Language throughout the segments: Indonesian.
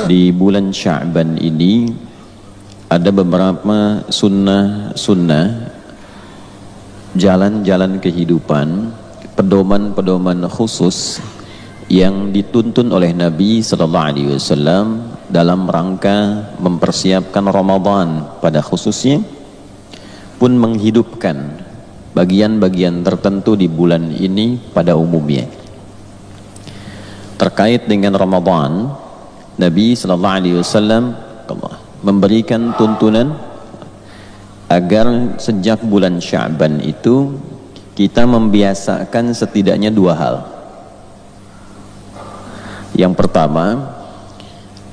Di bulan Sya'ban ini ada beberapa sunnah jalan-jalan kehidupan, pedoman-pedoman khusus yang dituntun oleh Nabi sallallahu alaihi wasallam dalam rangka mempersiapkan Ramadan pada khususnya, pun menghidupkan bagian-bagian tertentu di bulan ini pada umumnya. Terkait dengan Ramadan, Nabi sallallahu alaihi wasallam memberikan tuntunan agar sejak bulan Sya'ban itu kita membiasakan setidaknya dua hal. Yang pertama,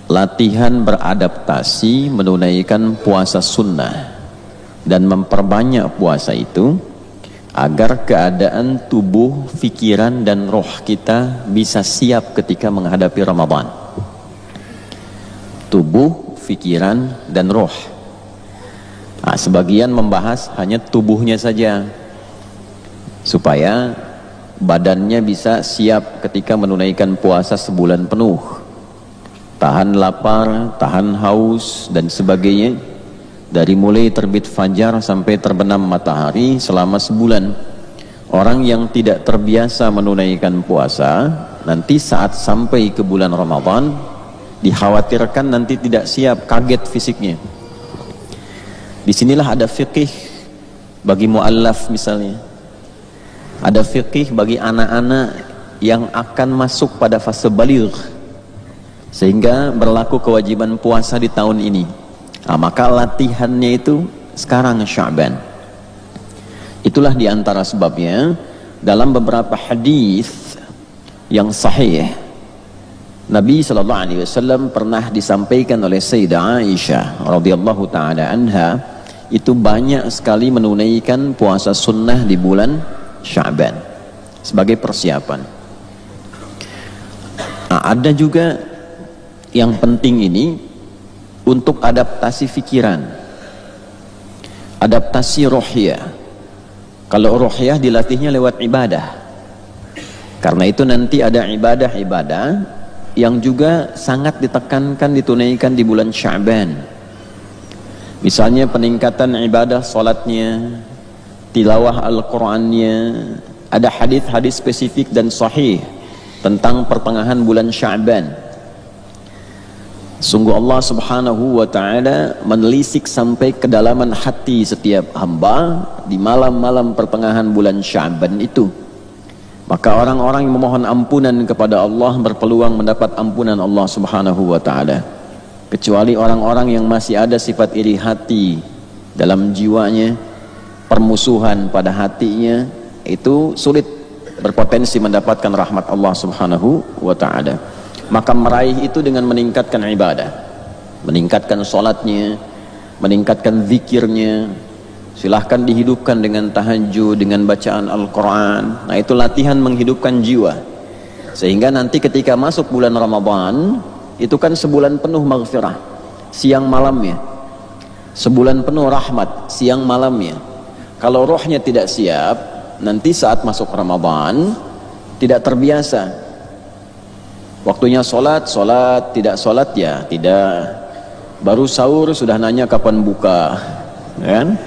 latihan beradaptasi menunaikan puasa sunnah dan memperbanyak puasa itu agar keadaan tubuh, fikiran dan roh kita bisa siap ketika menghadapi Ramadan. Tubuh, fikiran dan roh. Nah, sebagian membahas hanya tubuhnya saja supaya badannya bisa siap ketika menunaikan puasa sebulan penuh, tahan lapar, tahan haus dan sebagainya, dari mulai terbit fajar sampai terbenam matahari selama sebulan. Orang yang tidak terbiasa menunaikan puasa, nanti saat sampai ke bulan Ramadan dikhawatirkan nanti tidak siap, kaget fisiknya. Disinilah ada fikih bagi mu'allaf misalnya, ada fikih bagi anak-anak yang akan masuk pada fase baligh sehingga berlaku kewajiban puasa di tahun ini. Nah, maka latihannya itu sekarang Sya'ban. Itulah diantara sebabnya dalam beberapa hadis yang sahih, Nabi sallallahu alaihi wasallam pernah disampaikan oleh Sayyidah Aisyah radhiyallahu taala anha, itu banyak sekali menunaikan puasa sunnah di bulan Sya'ban sebagai persiapan. Nah, ada juga yang penting ini untuk adaptasi fikiran, adaptasi rohiyah. Kalau rohiyah dilatihnya lewat ibadah, karena itu nanti ada ibadah-ibadah yang juga sangat ditekankan ditunaikan di bulan Sya'ban. Misalnya peningkatan ibadah salatnya, tilawah Al-Qur'annya. Ada hadis-hadis spesifik dan sahih tentang pertengahan bulan Sya'ban. Sungguh Allah subhanahu wa ta'ala menelisik sampai kedalaman hati setiap hamba di malam-malam pertengahan bulan Sya'ban itu. Maka orang-orang yang memohon ampunan kepada Allah berpeluang mendapat ampunan Allah subhanahu wa ta'ala, kecuali orang-orang yang masih ada sifat iri hati dalam jiwanya, permusuhan pada hatinya, itu sulit, berpotensi mendapatkan rahmat Allah subhanahu wa ta'ala. Maka meraih itu dengan meningkatkan ibadah, meningkatkan sholatnya, meningkatkan zikirnya. Silahkan dihidupkan dengan tahajud, dengan bacaan Al-Quran. Nah, itu latihan menghidupkan jiwa, sehingga nanti ketika masuk bulan Ramadan itu kan sebulan penuh maghfirah siang malamnya, sebulan penuh rahmat siang malamnya. Kalau rohnya tidak siap, nanti saat masuk Ramadan tidak terbiasa. Waktunya sholat, tidak sholat ya tidak. Baru sahur sudah nanya kapan buka, kan?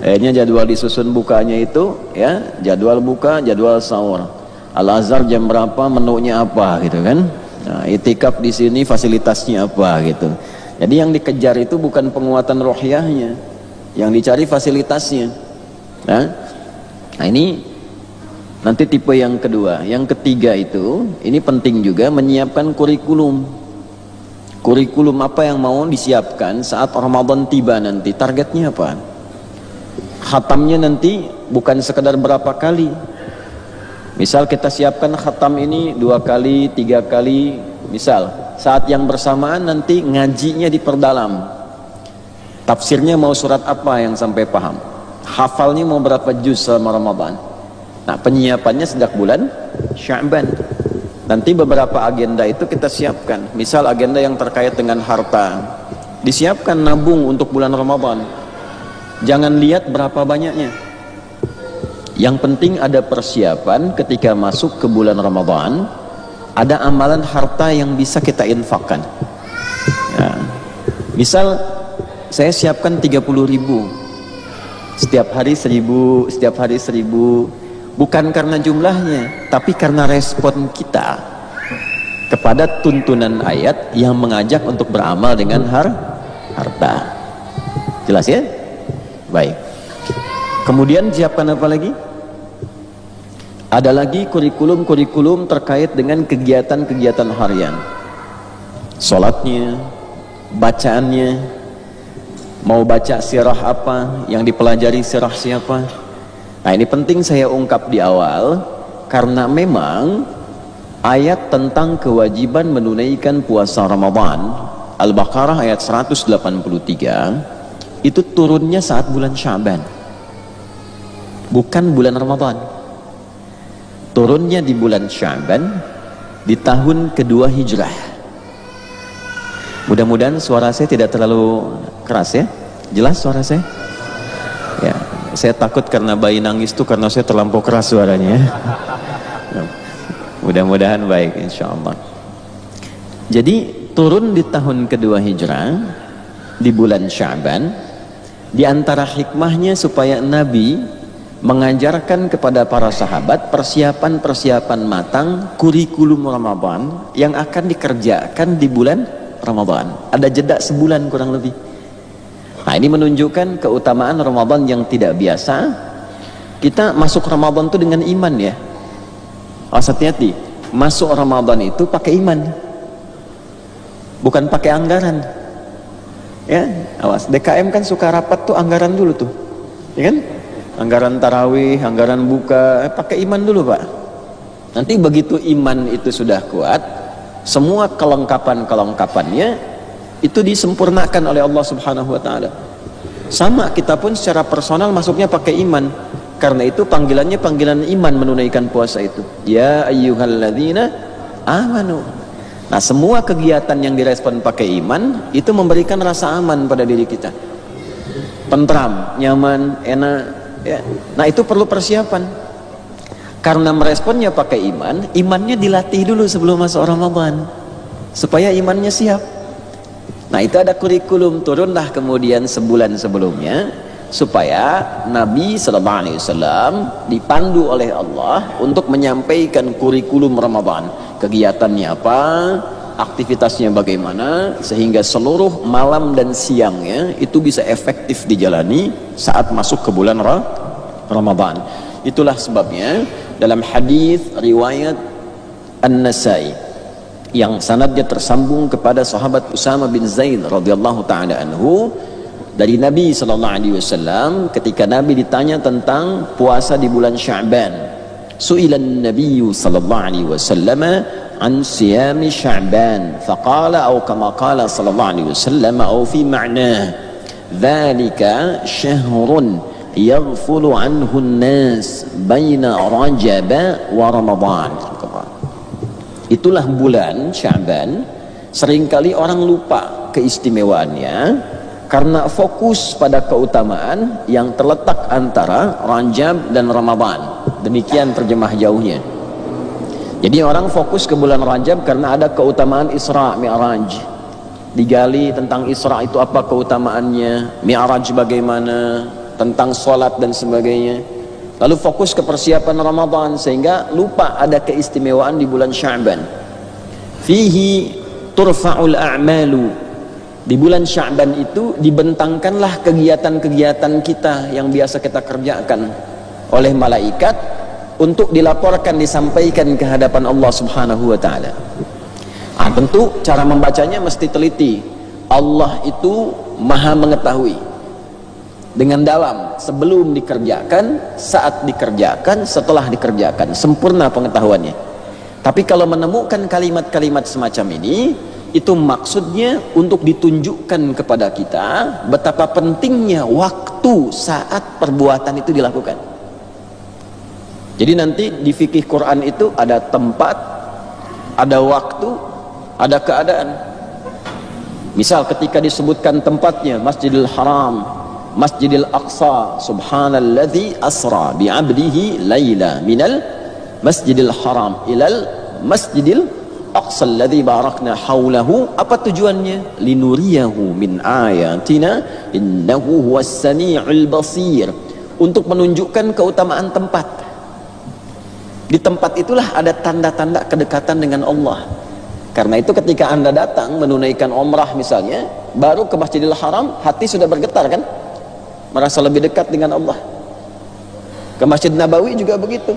Akhirnya jadwal disusun bukanya itu, ya, jadwal buka, jadwal sahur. Al-Azhar jam berapa, menunya apa, gitu kan? Nah, itikaf di sini fasilitasnya apa, gitu. Jadi yang dikejar itu bukan penguatan rohiyahnya, yang dicari fasilitasnya. Nah ini nanti tipe yang kedua. Yang ketiga itu, ini penting juga menyiapkan kurikulum. Kurikulum apa yang mau disiapkan saat Ramadan tiba nanti, targetnya apa? Khatamnya nanti bukan sekedar berapa kali. Misal kita siapkan khatam ini 2 kali, 3 kali. Misal saat yang bersamaan nanti ngajinya diperdalam. Tafsirnya mau surat apa yang sampai paham, hafalnya mau berapa juz selama Ramadan. Nah, penyiapannya sejak bulan Sya'ban. Nanti beberapa agenda itu kita siapkan. Misal agenda yang terkait dengan harta, disiapkan nabung untuk bulan Ramadan. Jangan lihat berapa banyaknya, yang penting ada persiapan ketika masuk ke bulan Ramadan. Ada amalan harta yang bisa kita infakkan. Misal saya siapkan 30.000, setiap hari 1.000, setiap hari 1.000, bukan karena jumlahnya, tapi karena respon kita kepada tuntunan ayat yang mengajak untuk beramal dengan harta. Jelas ya? Baik. Kemudian siapkan apa lagi? Ada lagi kurikulum-kurikulum terkait dengan kegiatan-kegiatan harian. Sholatnya, bacaannya, mau baca sirah apa, yang dipelajari sirah siapa. Nah, ini penting saya ungkap di awal, karena memang ayat tentang kewajiban menunaikan puasa Ramadan, Al-Baqarah ayat 183, itu turunnya saat bulan Sya'ban, bukan bulan Ramadan. Turunnya di bulan Sya'ban, di tahun kedua Hijrah. Mudah-mudahan suara saya tidak terlalu keras ya. Jelas suara saya? Ya, saya takut karena bayi nangis tuh karena saya terlampau keras suaranya. Mudah-mudahan baik insyaallah. Jadi turun di tahun kedua Hijrah, di bulan Sya'ban. Di antara hikmahnya supaya Nabi mengajarkan kepada para sahabat persiapan-persiapan matang kurikulum Ramadan yang akan dikerjakan di bulan Ramadan. Ada jeda sebulan kurang lebih. Nah, ini menunjukkan keutamaan Ramadan yang tidak biasa. Kita masuk Ramadan itu dengan iman ya. Awas hati-hati, masuk Ramadan itu pakai iman, bukan pakai anggaran. Ya, awas. DKM kan suka rapat tuh anggaran dulu tuh, ya kan? Anggaran tarawih, anggaran buka, pakai iman dulu Pak. Nanti begitu iman itu sudah kuat, semua kelengkapan-kelengkapannya itu disempurnakan oleh Allah Subhanahu wa taala. Sama kita pun secara personal masuknya pakai iman. Karena itu panggilannya panggilan iman menunaikan puasa itu. Ya ayyuhalladzina amanu. Nah, semua kegiatan yang direspon pakai iman itu memberikan rasa aman pada diri kita. Tentram, nyaman, enak ya. Nah, itu perlu persiapan. Karena meresponnya pakai iman, imannya dilatih dulu sebelum masuk Ramadan supaya imannya siap. Nah, itu ada kurikulum, turunlah kemudian sebulan sebelumnya supaya Nabi SAW dipandu oleh Allah untuk menyampaikan kurikulum Ramadan, kegiatannya apa, aktivitasnya bagaimana, sehingga seluruh malam dan siangnya itu bisa efektif dijalani saat masuk ke bulan Ramadan. Itulah sebabnya dalam hadis riwayat An-Nasai yang sanadnya tersambung kepada sahabat Usama bin Zaid radhiyallahu taala anhu dari Nabi sallallahu alaihi wasallam, ketika Nabi ditanya tentang puasa di bulan Sya'ban, su'ilan Nabi sallallahu alaihi wasallam an siyami Sya'ban faqala aw kama qala sallallahu alaihi wasallam aw fi ma'nah dzalika syahrun yaghfulu anhu an-nas baina Rajab wa Ramadan. Itulah bulan Sya'ban, seringkali orang lupa keistimewaannya karena fokus pada keutamaan yang terletak antara Rajab dan Ramadan. Demikian terjemah jauhnya. Jadi orang fokus ke bulan Rajab karena ada keutamaan Isra Mi'raj. Digali tentang Isra itu apa keutamaannya, Mi'raj bagaimana, tentang sholat dan sebagainya. Lalu fokus ke persiapan Ramadan sehingga lupa ada keistimewaan di bulan Sya'ban. Fihi turfa'ul a'malu. Di bulan Sya'ban itu dibentangkanlah kegiatan-kegiatan kita yang biasa kita kerjakan oleh malaikat untuk dilaporkan, disampaikan ke hadapan Allah Subhanahu wa taala. Tentu cara membacanya mesti teliti. Allah itu Maha mengetahui dengan dalam, sebelum dikerjakan, saat dikerjakan, setelah dikerjakan, sempurna pengetahuannya. Tapi kalau menemukan kalimat-kalimat semacam ini, itu maksudnya untuk ditunjukkan kepada kita betapa pentingnya waktu saat perbuatan itu dilakukan. Jadi nanti di fikih Quran itu ada tempat, ada waktu, ada keadaan. Misal ketika disebutkan tempatnya Masjidil Haram, Masjidil Aqsa, subhanalladzi asra bi'abdihi laila minal Masjidil Haram ilal Masjidil aqsa alladhi barakna haulahu. Apa tujuannya? Linuriyahu min ayatina innahu huwas sami'ul basir. Untuk menunjukkan keutamaan tempat. Di tempat itulah ada tanda-tanda kedekatan dengan Allah. Karena itu ketika Anda datang menunaikan umrah misalnya, baru ke Masjidil Haram, hati sudah bergetar kan? Merasa lebih dekat dengan Allah. Ke Masjid Nabawi juga begitu.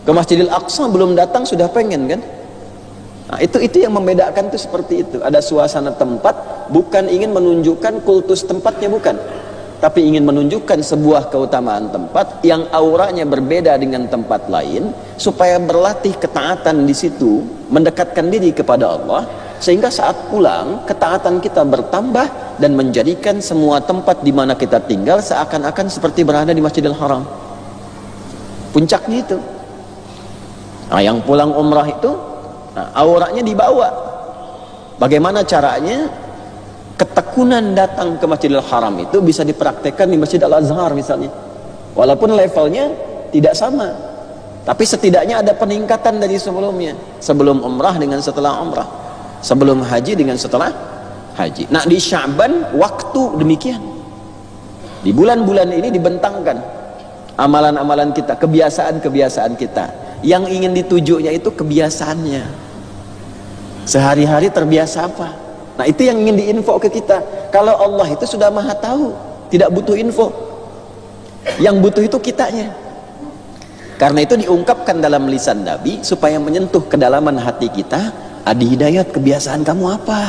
Ke Masjidil Aqsa belum datang sudah pengen kan? Nah, itu yang membedakan itu seperti itu. Ada suasana tempat, bukan ingin menunjukkan kultus tempatnya, bukan. Tapi ingin menunjukkan sebuah keutamaan tempat yang auranya berbeda dengan tempat lain, supaya berlatih ketaatan di situ, mendekatkan diri kepada Allah, sehingga saat pulang ketaatan kita bertambah dan menjadikan semua tempat di mana kita tinggal seakan-akan seperti berada di Masjidil Haram. Puncaknya itu. Nah, yang pulang umrah itu, auranya dibawa. Bagaimana caranya? Ketekunan datang ke Masjidil Haram itu bisa dipraktekkan di Masjid Al-Azhar misalnya. Walaupun levelnya tidak sama, tapi setidaknya ada peningkatan dari sebelumnya. Sebelum umrah dengan setelah umrah, sebelum haji dengan setelah haji. Nah, di Sya'ban waktu demikian. Di bulan-bulan ini dibentangkan amalan-amalan kita, kebiasaan-kebiasaan kita. Yang ingin ditujunya itu kebiasaannya. Sehari-hari terbiasa apa? Nah, itu yang ingin diinfo ke kita. Kalau Allah itu sudah maha tahu, tidak butuh info. Yang butuh itu kitanya. Karena itu diungkapkan dalam lisan Nabi supaya menyentuh kedalaman hati kita. Adi Hidayat, kebiasaan kamu apa?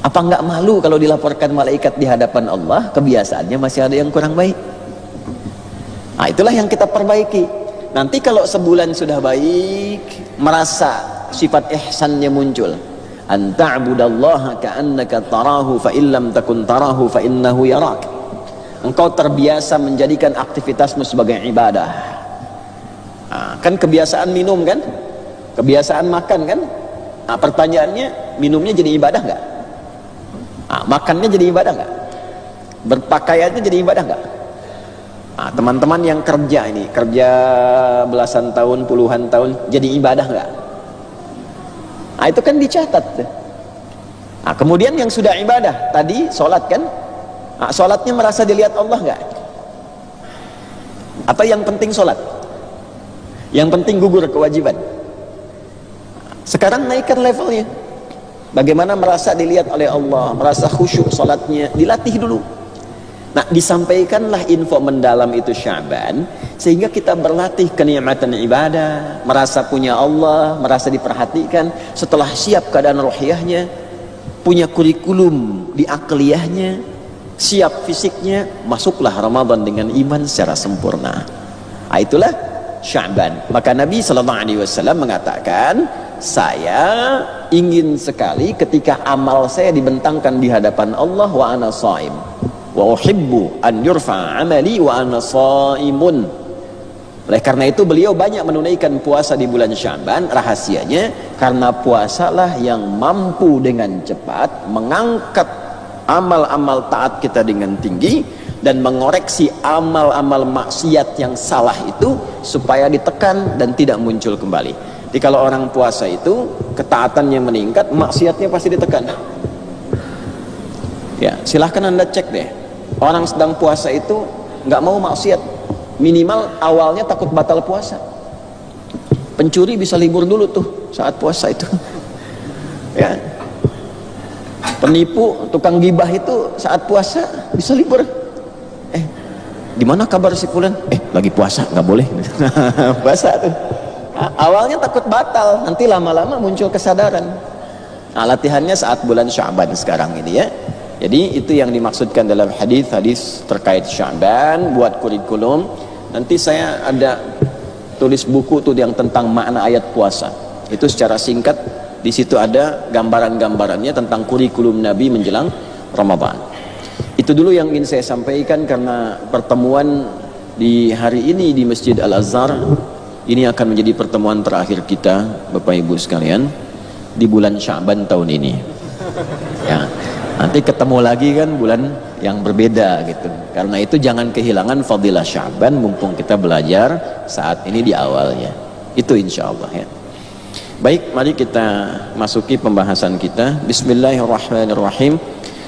Apa enggak malu kalau dilaporkan malaikat di hadapan Allah kebiasaannya masih ada yang kurang baik? Nah, itulah yang kita perbaiki. Nanti kalau sebulan sudah baik, merasa sifat ihsannya muncul. An ta'budallaha ka'annaka tarahu fa illam takun tarahu fa innahu yarak. Engkau terbiasa menjadikan aktivitasmu sebagai ibadah. Nah, kan kebiasaan minum kan? Kebiasaan makan kan? Nah, pertanyaannya, minumnya jadi ibadah enggak? Nah, makannya jadi ibadah enggak? Berpakaiannya jadi ibadah enggak? Nah, teman-teman yang kerja ini, kerja belasan tahun, puluhan tahun, jadi ibadah enggak? Nah, itu kan dicatat. Nah, kemudian yang sudah ibadah, tadi sholat kan? Nah, sholatnya merasa dilihat Allah enggak? Atau yang penting sholat? Yang penting gugur kewajiban? Sekarang naikkan levelnya. Bagaimana merasa dilihat oleh Allah, merasa khusyuk sholatnya, dilatih dulu. Nah, disampaikanlah info mendalam itu Sya'ban, sehingga kita berlatih kenikmatan ibadah, merasa punya Allah, merasa diperhatikan. Setelah siap keadaan rohiyahnya, punya kurikulum di akliyahnya, siap fisiknya, masuklah Ramadan dengan iman secara sempurna. Nah, itulah Sya'ban. Maka Nabi SAW mengatakan, saya ingin sekali ketika amal saya dibentangkan di hadapan Allah wa ana shaim. Wa uhibbu an yurfa amali wa ana shaimun. Oleh karena itu beliau banyak menunaikan puasa di bulan Sya'ban. Rahasianya karena puasalah yang mampu dengan cepat mengangkat amal-amal taat kita dengan tinggi dan mengoreksi amal-amal maksiat yang salah itu supaya ditekan dan tidak muncul kembali. Jadi kalau orang puasa itu ketaatannya meningkat, maksiatnya pasti ditekan. Ya, silahkan Anda cek deh. Orang sedang puasa itu nggak mau maksiat, minimal awalnya takut batal puasa. Pencuri bisa libur dulu tuh saat puasa itu. Ya, penipu, tukang gibah itu saat puasa bisa libur. Di mana kabar si fulan? Lagi puasa, nggak boleh. Puasa tuh. Awalnya takut batal, nanti lama-lama muncul kesadaran. Nah, latihannya saat bulan Sya'ban sekarang ini ya. Jadi itu yang dimaksudkan dalam hadis terkait Sya'ban, buat kurikulum. Nanti saya ada tulis buku tuh yang tentang makna ayat puasa. Itu secara singkat, di situ ada gambaran-gambarannya tentang kurikulum Nabi menjelang Ramadan. Itu dulu yang ingin saya sampaikan, karena pertemuan di hari ini di Masjid Al-Azhar ini akan menjadi pertemuan terakhir kita, Bapak Ibu sekalian, di bulan Sya'ban tahun ini. Ya. Nanti ketemu lagi kan bulan yang berbeda gitu. Karena itu jangan kehilangan fadilah Sya'ban mumpung kita belajar saat ini di awalnya. Itu insya Allah ya. Baik, mari kita masuki pembahasan kita. Bismillahirrahmanirrahim.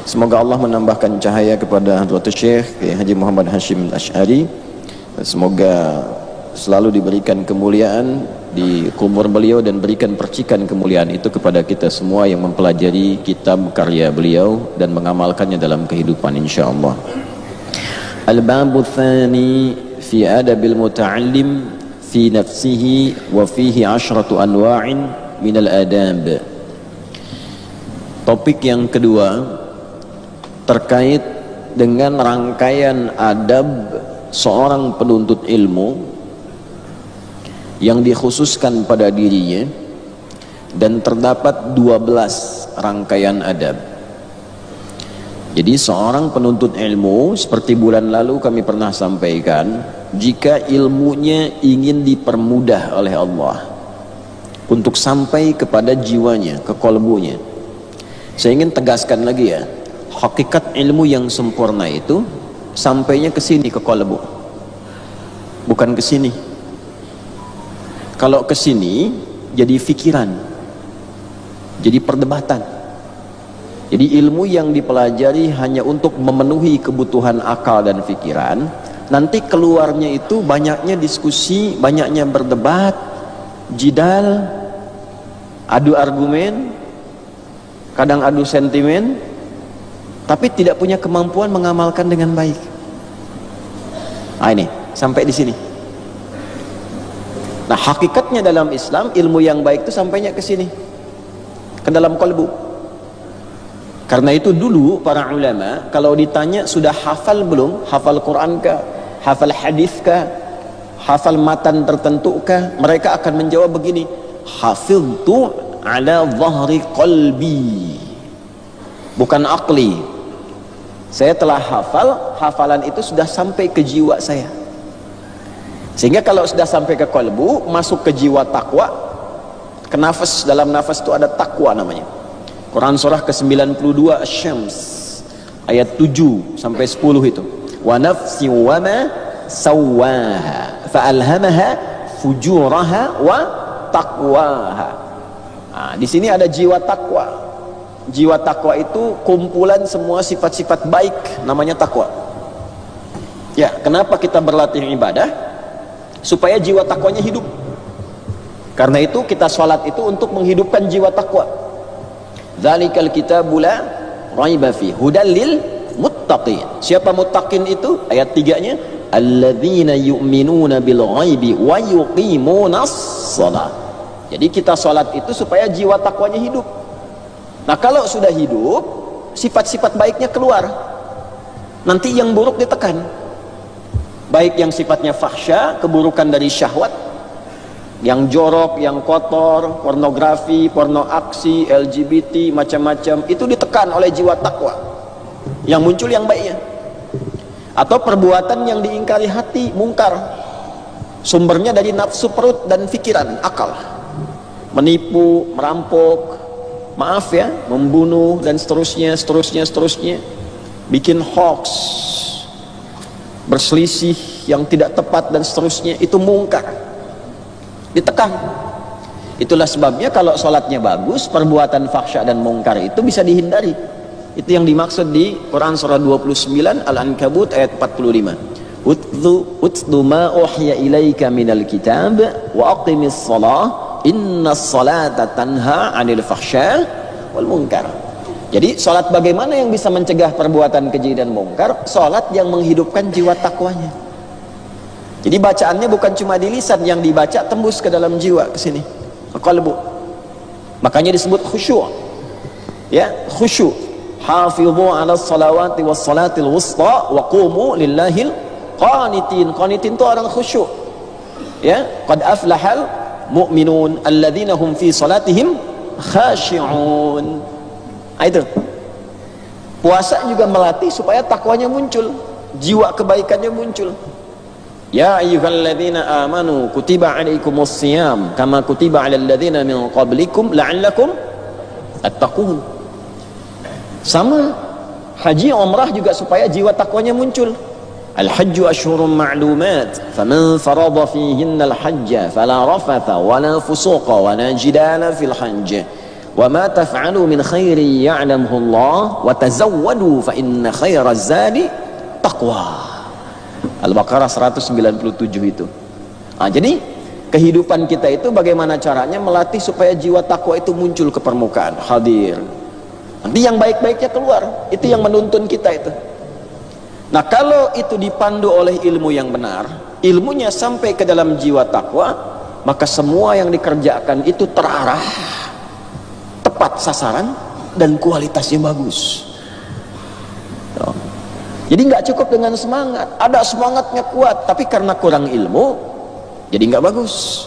Semoga Allah menambahkan cahaya kepada Hadratus Syekh Haji Muhammad Hashim Al-Ash'ari. Semoga selalu diberikan kemuliaan di kubur beliau dan berikan percikan kemuliaan itu kepada kita semua yang mempelajari kitab karya beliau dan mengamalkannya dalam kehidupan insyaallah. Al-babu tsani fi adabil muta'allim fi nafsihi wa fihi 10 anwa'in minal adab. Topik yang kedua terkait dengan rangkaian adab seorang penuntut ilmu yang dikhususkan pada dirinya, dan terdapat 12 rangkaian adab. Jadi seorang penuntut ilmu, seperti bulan lalu kami pernah sampaikan, jika ilmunya ingin dipermudah oleh Allah untuk sampai kepada jiwanya, ke kolbunya, saya ingin tegaskan lagi ya, hakikat ilmu yang sempurna itu sampainya ke sini, ke kolbu, bukan ke sini. Kalau ke sini jadi fikiran, jadi perdebatan. Jadi ilmu yang dipelajari hanya untuk memenuhi kebutuhan akal dan pikiran, nanti keluarnya itu banyaknya diskusi, banyaknya berdebat, jidal, adu argumen, kadang adu sentimen, tapi tidak punya kemampuan mengamalkan dengan baik. Nah ini, sampai di sini. Nah hakikatnya dalam Islam, ilmu yang baik itu sampainya ke sini, ke dalam kolbu. Karena itu dulu para ulama kalau ditanya sudah hafal belum, hafal Quran kah, hafal hadis kah, hafal matan tertentu kah, mereka akan menjawab begini, hafidtu ala dhahri qalbi, bukan aqli. Saya telah hafal, hafalan itu sudah sampai ke jiwa saya. Sehingga kalau sudah sampai ke kolbu, masuk ke jiwa takwa, ke nafas, dalam nafas itu ada takwa namanya. Quran surah ke-92 Asy-Syams ayat 7 sampai 10 itu. Wa nafsi wa ma sawwaha fa'alhamaha fujuraha wa taqwaha. Nah, di sini ada jiwa takwa. Jiwa takwa itu kumpulan semua sifat-sifat baik, namanya takwa. Ya, kenapa kita berlatih ibadah? Supaya jiwa takwanya hidup. Karena itu kita sholat itu untuk menghidupkan jiwa takwa. Dzalikal kitabu la raiba fi hudal lil muttaqin. Siapa muttaqin itu? Ayat 3-nya, alladzina yu'minuna bil ghaibi wa yuqimunas shalah. Jadi kita salat itu supaya jiwa takwanya hidup. Nah, kalau sudah hidup, sifat-sifat baiknya keluar. Nanti yang buruk ditekan. Baik yang sifatnya fahsya, keburukan dari syahwat, yang jorok, yang kotor, pornografi, porno aksi, LGBT, macam-macam, itu ditekan oleh jiwa takwa. Yang muncul yang baiknya. Atau perbuatan yang diingkari hati, mungkar, sumbernya dari nafsu perut dan pikiran, akal. Menipu, merampok, maaf ya, membunuh dan seterusnya. Bikin hoax, berselisih yang tidak tepat dan seterusnya, itu mungkar, ditekan. Itulah sebabnya kalau sholatnya bagus, perbuatan fahsya dan mungkar itu bisa dihindari. Itu yang dimaksud di Quran surah 29 Al-Ankabut ayat 45. Utlu ma uhya ilaika minal kitab wa aqimis shalah innas salata tanha 'anil fahsya wal munkar. Jadi sholat bagaimana yang bisa mencegah perbuatan keji dan mungkar? Sholat yang menghidupkan jiwa takwanya. Jadi bacaannya bukan cuma di lisan, yang dibaca tembus ke dalam jiwa, ke sini, ke qalbu. Makanya disebut khusyuk. Ya, khusyuk. Hafidhu 'ala shalawati was salatil wusta wa qumu lillahil qanitin. Qanitin itu orang khusyuk. Ya, qad aflahal mu'minun alladzina hum fi salatihim khashi'un. Itu. Puasa juga melatih supaya takwanya muncul, jiwa kebaikannya muncul. Ya ayyuhalladzina amanu kutiba alaikumus shiyam kama kutiba alal ladzina min qablikum la'allakum tattaqun. Sama haji umrah juga supaya jiwa takwanya muncul. Al-hajju ashhurun ma'lumat, faman farada fihinna al-hajja fala rafatha wala fusuqa wala jidala fil hajj. Wa ma taf'alu min khairin ya'lamhu Allah wa tazawwadu fa inna khairaz zadi taqwa. Al-Baqarah 197 itu. Jadi kehidupan kita itu bagaimana caranya melatih supaya jiwa takwa itu muncul ke permukaan, hadir. Nanti yang baik-baiknya keluar, itu yang menuntun kita itu. Nah, kalau itu dipandu oleh ilmu yang benar, ilmunya sampai ke dalam jiwa takwa, maka semua yang dikerjakan itu terarah, tepat sasaran, dan kualitasnya bagus. Jadi nggak cukup dengan semangat, ada semangatnya kuat, tapi karena kurang ilmu, jadi nggak bagus.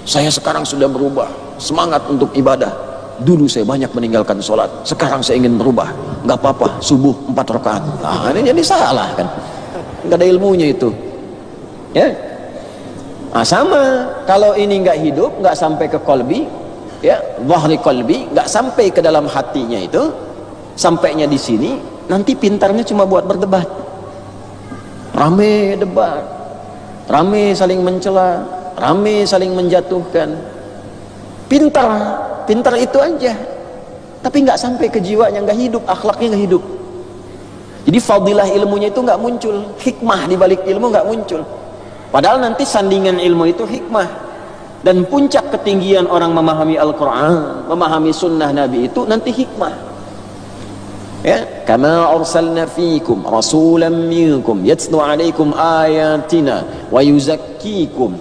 Saya sekarang sudah berubah, semangat untuk ibadah. Dulu saya banyak meninggalkan sholat, sekarang saya ingin berubah. Nggak apa-apa, subuh 4 rakaat. Nah, ini jadi salah kan? Nggak ada ilmunya itu. Ya, nah, sama. Kalau ini nggak hidup, nggak sampai ke kolbi, ya, dhahri kolbi, nggak sampai ke dalam hatinya itu, sampainya di sini, nanti pintarnya cuma buat berdebat. Rame debat, rame saling mencela, rame saling menjatuhkan. Pintar itu aja, tapi nggak sampai ke jiwanya, nggak hidup, akhlaknya nggak hidup. Jadi fadilah ilmunya itu nggak muncul, hikmah di balik ilmu nggak muncul. Padahal nanti sandingan ilmu itu hikmah, dan puncak ketinggian orang memahami Al-Quran, memahami sunnah Nabi itu nanti hikmah. Ya, kama arsalna fiikum rasulan minkum yatlu alaikum ayatina wa yuzakkikum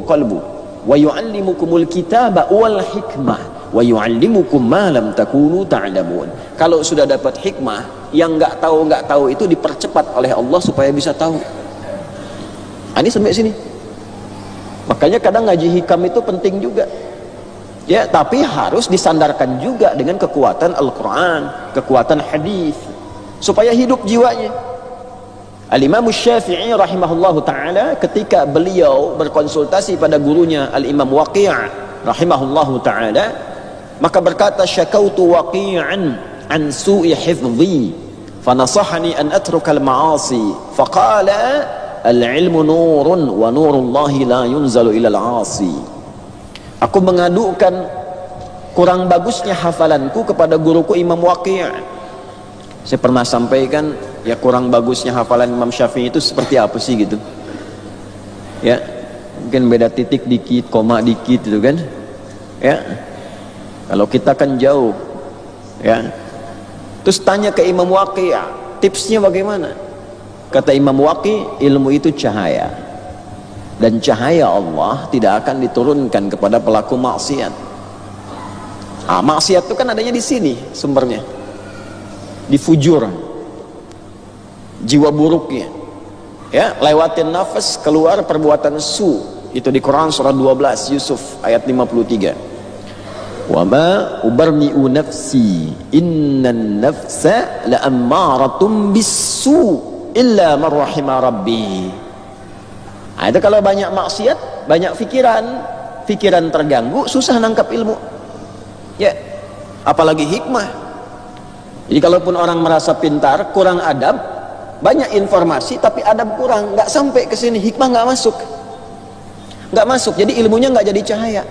qalbu wa yu'allimukumul kitaba wal hikmah wa yu'allimukum ma lam takunu ta'lamun. Kalau sudah dapat hikmah, yang nggak tahu itu dipercepat oleh Allah supaya bisa tahu. Ini sampai sini. Makanya kadang ngaji hikam itu penting juga. Ya, tapi harus disandarkan juga dengan kekuatan Al-Quran, kekuatan hadis, supaya hidup jiwanya. Al-Imam Syafi'i rahimahullahu ta'ala, ketika beliau berkonsultasi pada gurunya Al-Imam Waqi' rahimahullahu ta'ala, maka berkata, syakautu waqi'an an su'i hifdhi fanasahani an atruka al-ma'asi faqala al-ilmu nurun wa nurullahi la yunzalu ila al-'asi. Aku mengadukan kurang bagusnya hafalanku kepada guruku Imam Waqi'. Saya pernah sampaikan, ya, kurang bagusnya hafalan Imam Syafi'i itu seperti apa sih gitu. Ya, mungkin beda titik dikit, koma dikit gitu kan. Ya, kalau kita kan jauh. Ya, terus tanya ke Imam Waqi', tipsnya bagaimana? Kata Imam Waqi', ilmu itu cahaya, dan cahaya Allah tidak akan diturunkan kepada pelaku maksiat. Maksiat itu kan adanya di sini sumbernya, di fujur, jiwa buruknya, ya, lewatin nafas, keluar perbuatan su. Itu di Quran surah 12 Yusuf ayat 53. Wa ma ubarni'u nafsi innan nafsa la'ammaratum bisu illa man rahima rabbi. Nah, itu kalau banyak maksiat, banyak pikiran terganggu, susah nangkap ilmu. Ya, apalagi hikmah. Jadi kalaupun orang merasa pintar, kurang adab, banyak informasi tapi adab kurang, nggak sampai ke sini, hikmah nggak masuk. Jadi ilmunya nggak jadi cahaya,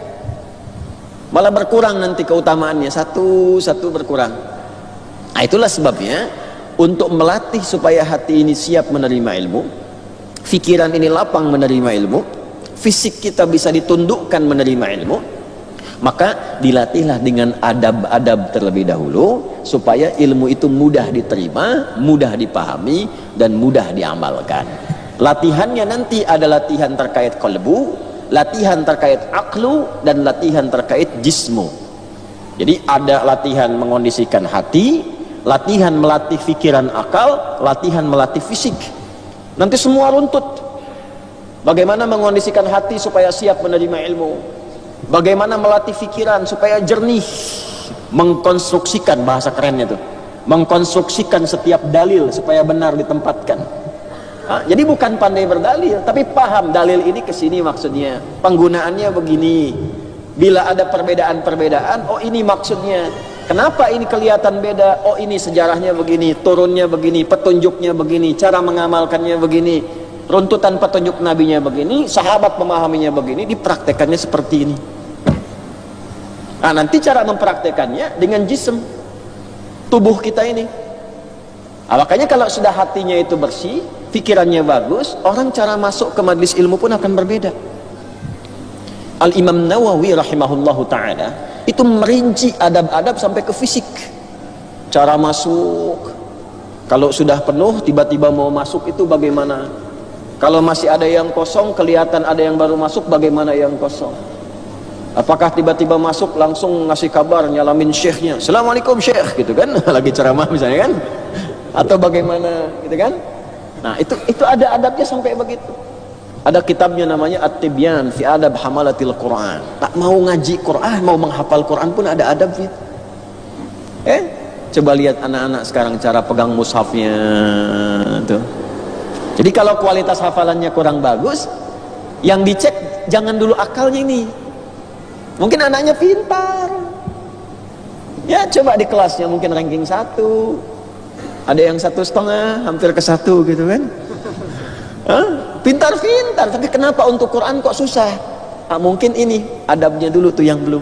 malah berkurang nanti keutamaannya, satu berkurang. Nah, itulah sebabnya untuk melatih supaya hati ini siap menerima ilmu, pikiran ini lapang menerima ilmu, fisik kita bisa ditundukkan menerima ilmu, maka dilatihlah dengan adab-adab terlebih dahulu supaya ilmu itu mudah diterima, mudah dipahami, dan mudah diamalkan. Latihannya nanti ada latihan terkait qalbu, latihan terkait aklu, dan latihan terkait jismu. Jadi ada latihan mengondisikan hati, latihan melatih pikiran akal, latihan melatih fisik. Nanti semua runtut. Bagaimana mengondisikan hati supaya siap menerima ilmu, bagaimana melatih pikiran supaya jernih, mengkonstruksikan, bahasa kerennya tuh, mengkonstruksikan setiap dalil supaya benar ditempatkan. Jadi bukan pandai berdalil, tapi paham dalil ini kesini maksudnya, penggunaannya begini. Bila ada perbedaan-perbedaan, oh ini maksudnya. Kenapa ini kelihatan beda? Oh, ini sejarahnya begini, turunnya begini, petunjuknya begini, cara mengamalkannya begini, runtutan petunjuk nabinya begini, sahabat memahaminya begini, dipraktekannya seperti ini. Nah, nanti cara mempraktekannya dengan jism, tubuh kita ini. Nah, makanya kalau sudah hatinya itu bersih, pikirannya bagus, orang cara masuk ke majelis ilmu pun akan berbeda. Al-Imam Nawawi rahimahullahu ta'ala itu merinci adab-adab sampai ke fisik. Cara masuk, kalau sudah penuh tiba-tiba mau masuk itu bagaimana? Kalau masih ada yang kosong, kelihatan ada yang baru masuk, bagaimana yang kosong? Apakah tiba-tiba masuk langsung ngasih kabar, nyalamin syekhnya, Assalamualaikum syekh, gitu kan? Lagi ceramah misalnya kan? Atau bagaimana, gitu kan? Nah, itu ada adabnya sampai begitu. Ada kitabnya namanya At-Tibyan fi Adab Hamalatil Quran. Tak mau ngaji Quran, mau menghafal Quran pun ada adabnya. Coba lihat anak-anak sekarang cara pegang mushafnya tuh. Jadi kalau kualitas hafalannya kurang bagus, yang dicek jangan dulu akalnya ini. Mungkin anaknya pintar. Ya, coba di kelasnya mungkin ranking 1. Ada yang 1,5, hampir ke 1 gitu kan. Pintar-pintar, tapi kenapa untuk Quran kok susah? Mungkin ini adabnya dulu tuh yang belum.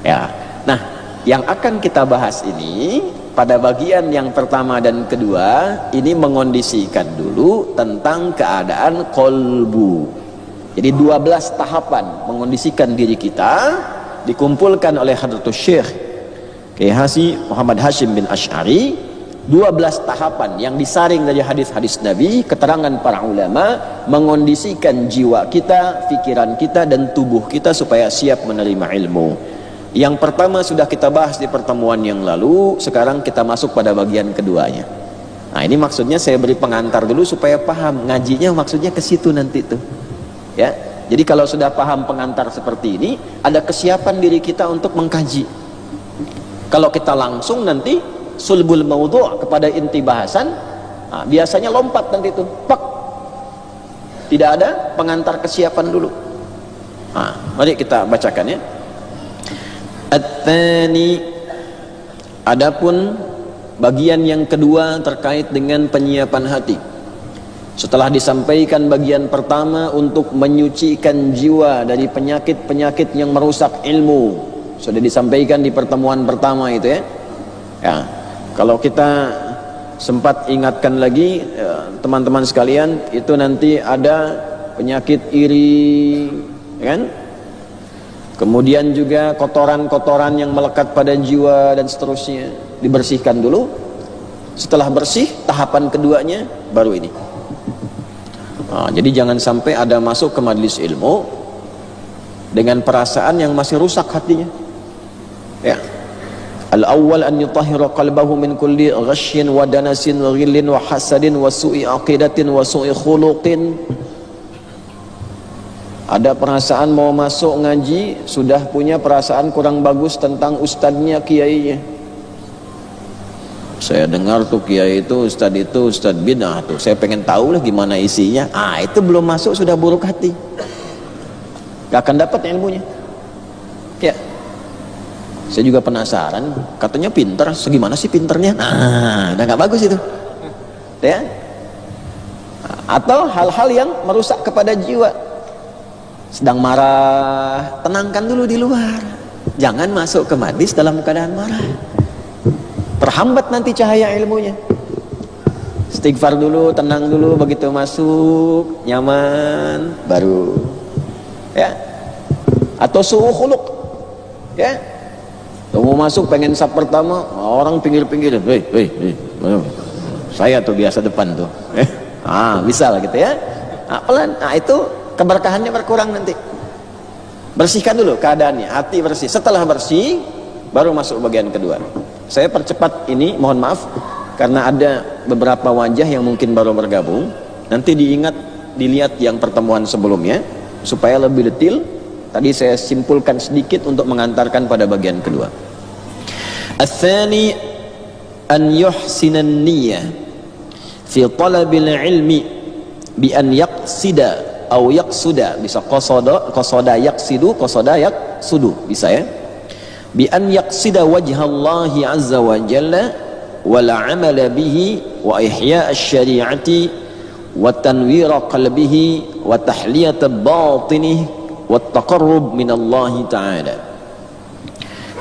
Ya, nah yang akan kita bahas ini pada bagian yang pertama dan kedua ini mengondisikan dulu tentang keadaan kolbu. Jadi 12 tahapan mengondisikan diri kita dikumpulkan oleh Hadratus Syekh Kiai Haji Muhammad Hashim bin Asy'ari. 12 tahapan yang disaring dari hadis-hadis Nabi, keterangan para ulama, mengondisikan jiwa kita, pikiran kita, dan tubuh kita supaya siap menerima ilmu. Yang pertama sudah kita bahas di pertemuan yang lalu, sekarang kita masuk pada bagian keduanya. Nah, ini maksudnya saya beri pengantar dulu supaya paham, ngajinya maksudnya ke situ nanti tuh. Ya, jadi kalau sudah paham pengantar seperti ini, ada kesiapan diri kita untuk mengkaji. Kalau kita langsung nanti sulbul maudhu' kepada inti bahasan, nah, biasanya lompat nanti itu, pak, tidak ada pengantar kesiapan dulu. Nah, mari kita bacakan ya. At-tsani, adapun bagian yang kedua terkait dengan penyiapan hati. Setelah disampaikan bagian pertama untuk menyucikan jiwa dari penyakit-penyakit yang merusak ilmu, sudah disampaikan di pertemuan pertama itu ya. Ya, kalau kita sempat ingatkan lagi teman-teman sekalian, itu nanti ada penyakit iri, kan? Kemudian juga kotoran-kotoran yang melekat pada jiwa dan seterusnya dibersihkan dulu. Setelah bersih, tahapan keduanya baru ini. Nah, jadi jangan sampai ada masuk ke majelis ilmu dengan perasaan yang masih rusak hatinya. Ya. Al-awwal an yutahhira qalbahu min kulli ghashyin wa danasin wa ghillin wa hasadin wa su'i aqidatin wa su'i khuluqin. Ada perasaan mau masuk ngaji, sudah punya perasaan kurang bagus tentang ustadznya, kiainya. Saya dengar tuh kiai itu, ustadz bid'ah tuh. Saya pengen tahu lah gimana isinya. Itu belum masuk sudah buruk hati. Gak akan dapat ilmunya. Ya. Saya juga penasaran, katanya pinter, segimana sih pinternya? Nah, udah gak bagus itu. Ya. Atau hal-hal yang merusak kepada jiwa. Sedang marah, tenangkan dulu di luar. Jangan masuk ke majlis dalam keadaan marah. Terhambat nanti cahaya ilmunya. Istighfar dulu, tenang dulu, begitu masuk, nyaman, baru. Ya. Atau su'u khuluq. Ya. Mau masuk pengen sap pertama, orang pinggir-pinggir, hei, saya tuh biasa depan tuh, bisa lah gitu ya. Pelan, itu keberkahannya berkurang nanti. Bersihkan dulu keadaannya, hati bersih. Setelah bersih, baru masuk bagian kedua. Saya percepat ini, mohon maaf, karena ada beberapa wajah yang mungkin baru bergabung. Nanti dilihat yang pertemuan sebelumnya, supaya lebih detail. Tadi saya simpulkan sedikit untuk mengantarkan pada bagian kedua. Ats-tsani an yuhsina an-niyyah fi talabil ilmi bi an yaqsida atau yaqsuda, bisa qasada yaqsidu, qasada yaqsudu bisa ya. bi an yaqsida wajhallahi azza wa jalla wal amala bihi wa ihya asy-syari'ati wa tanwira qalbihi wa tahliyat batinihi wa taqarrub minallahi ta'ala.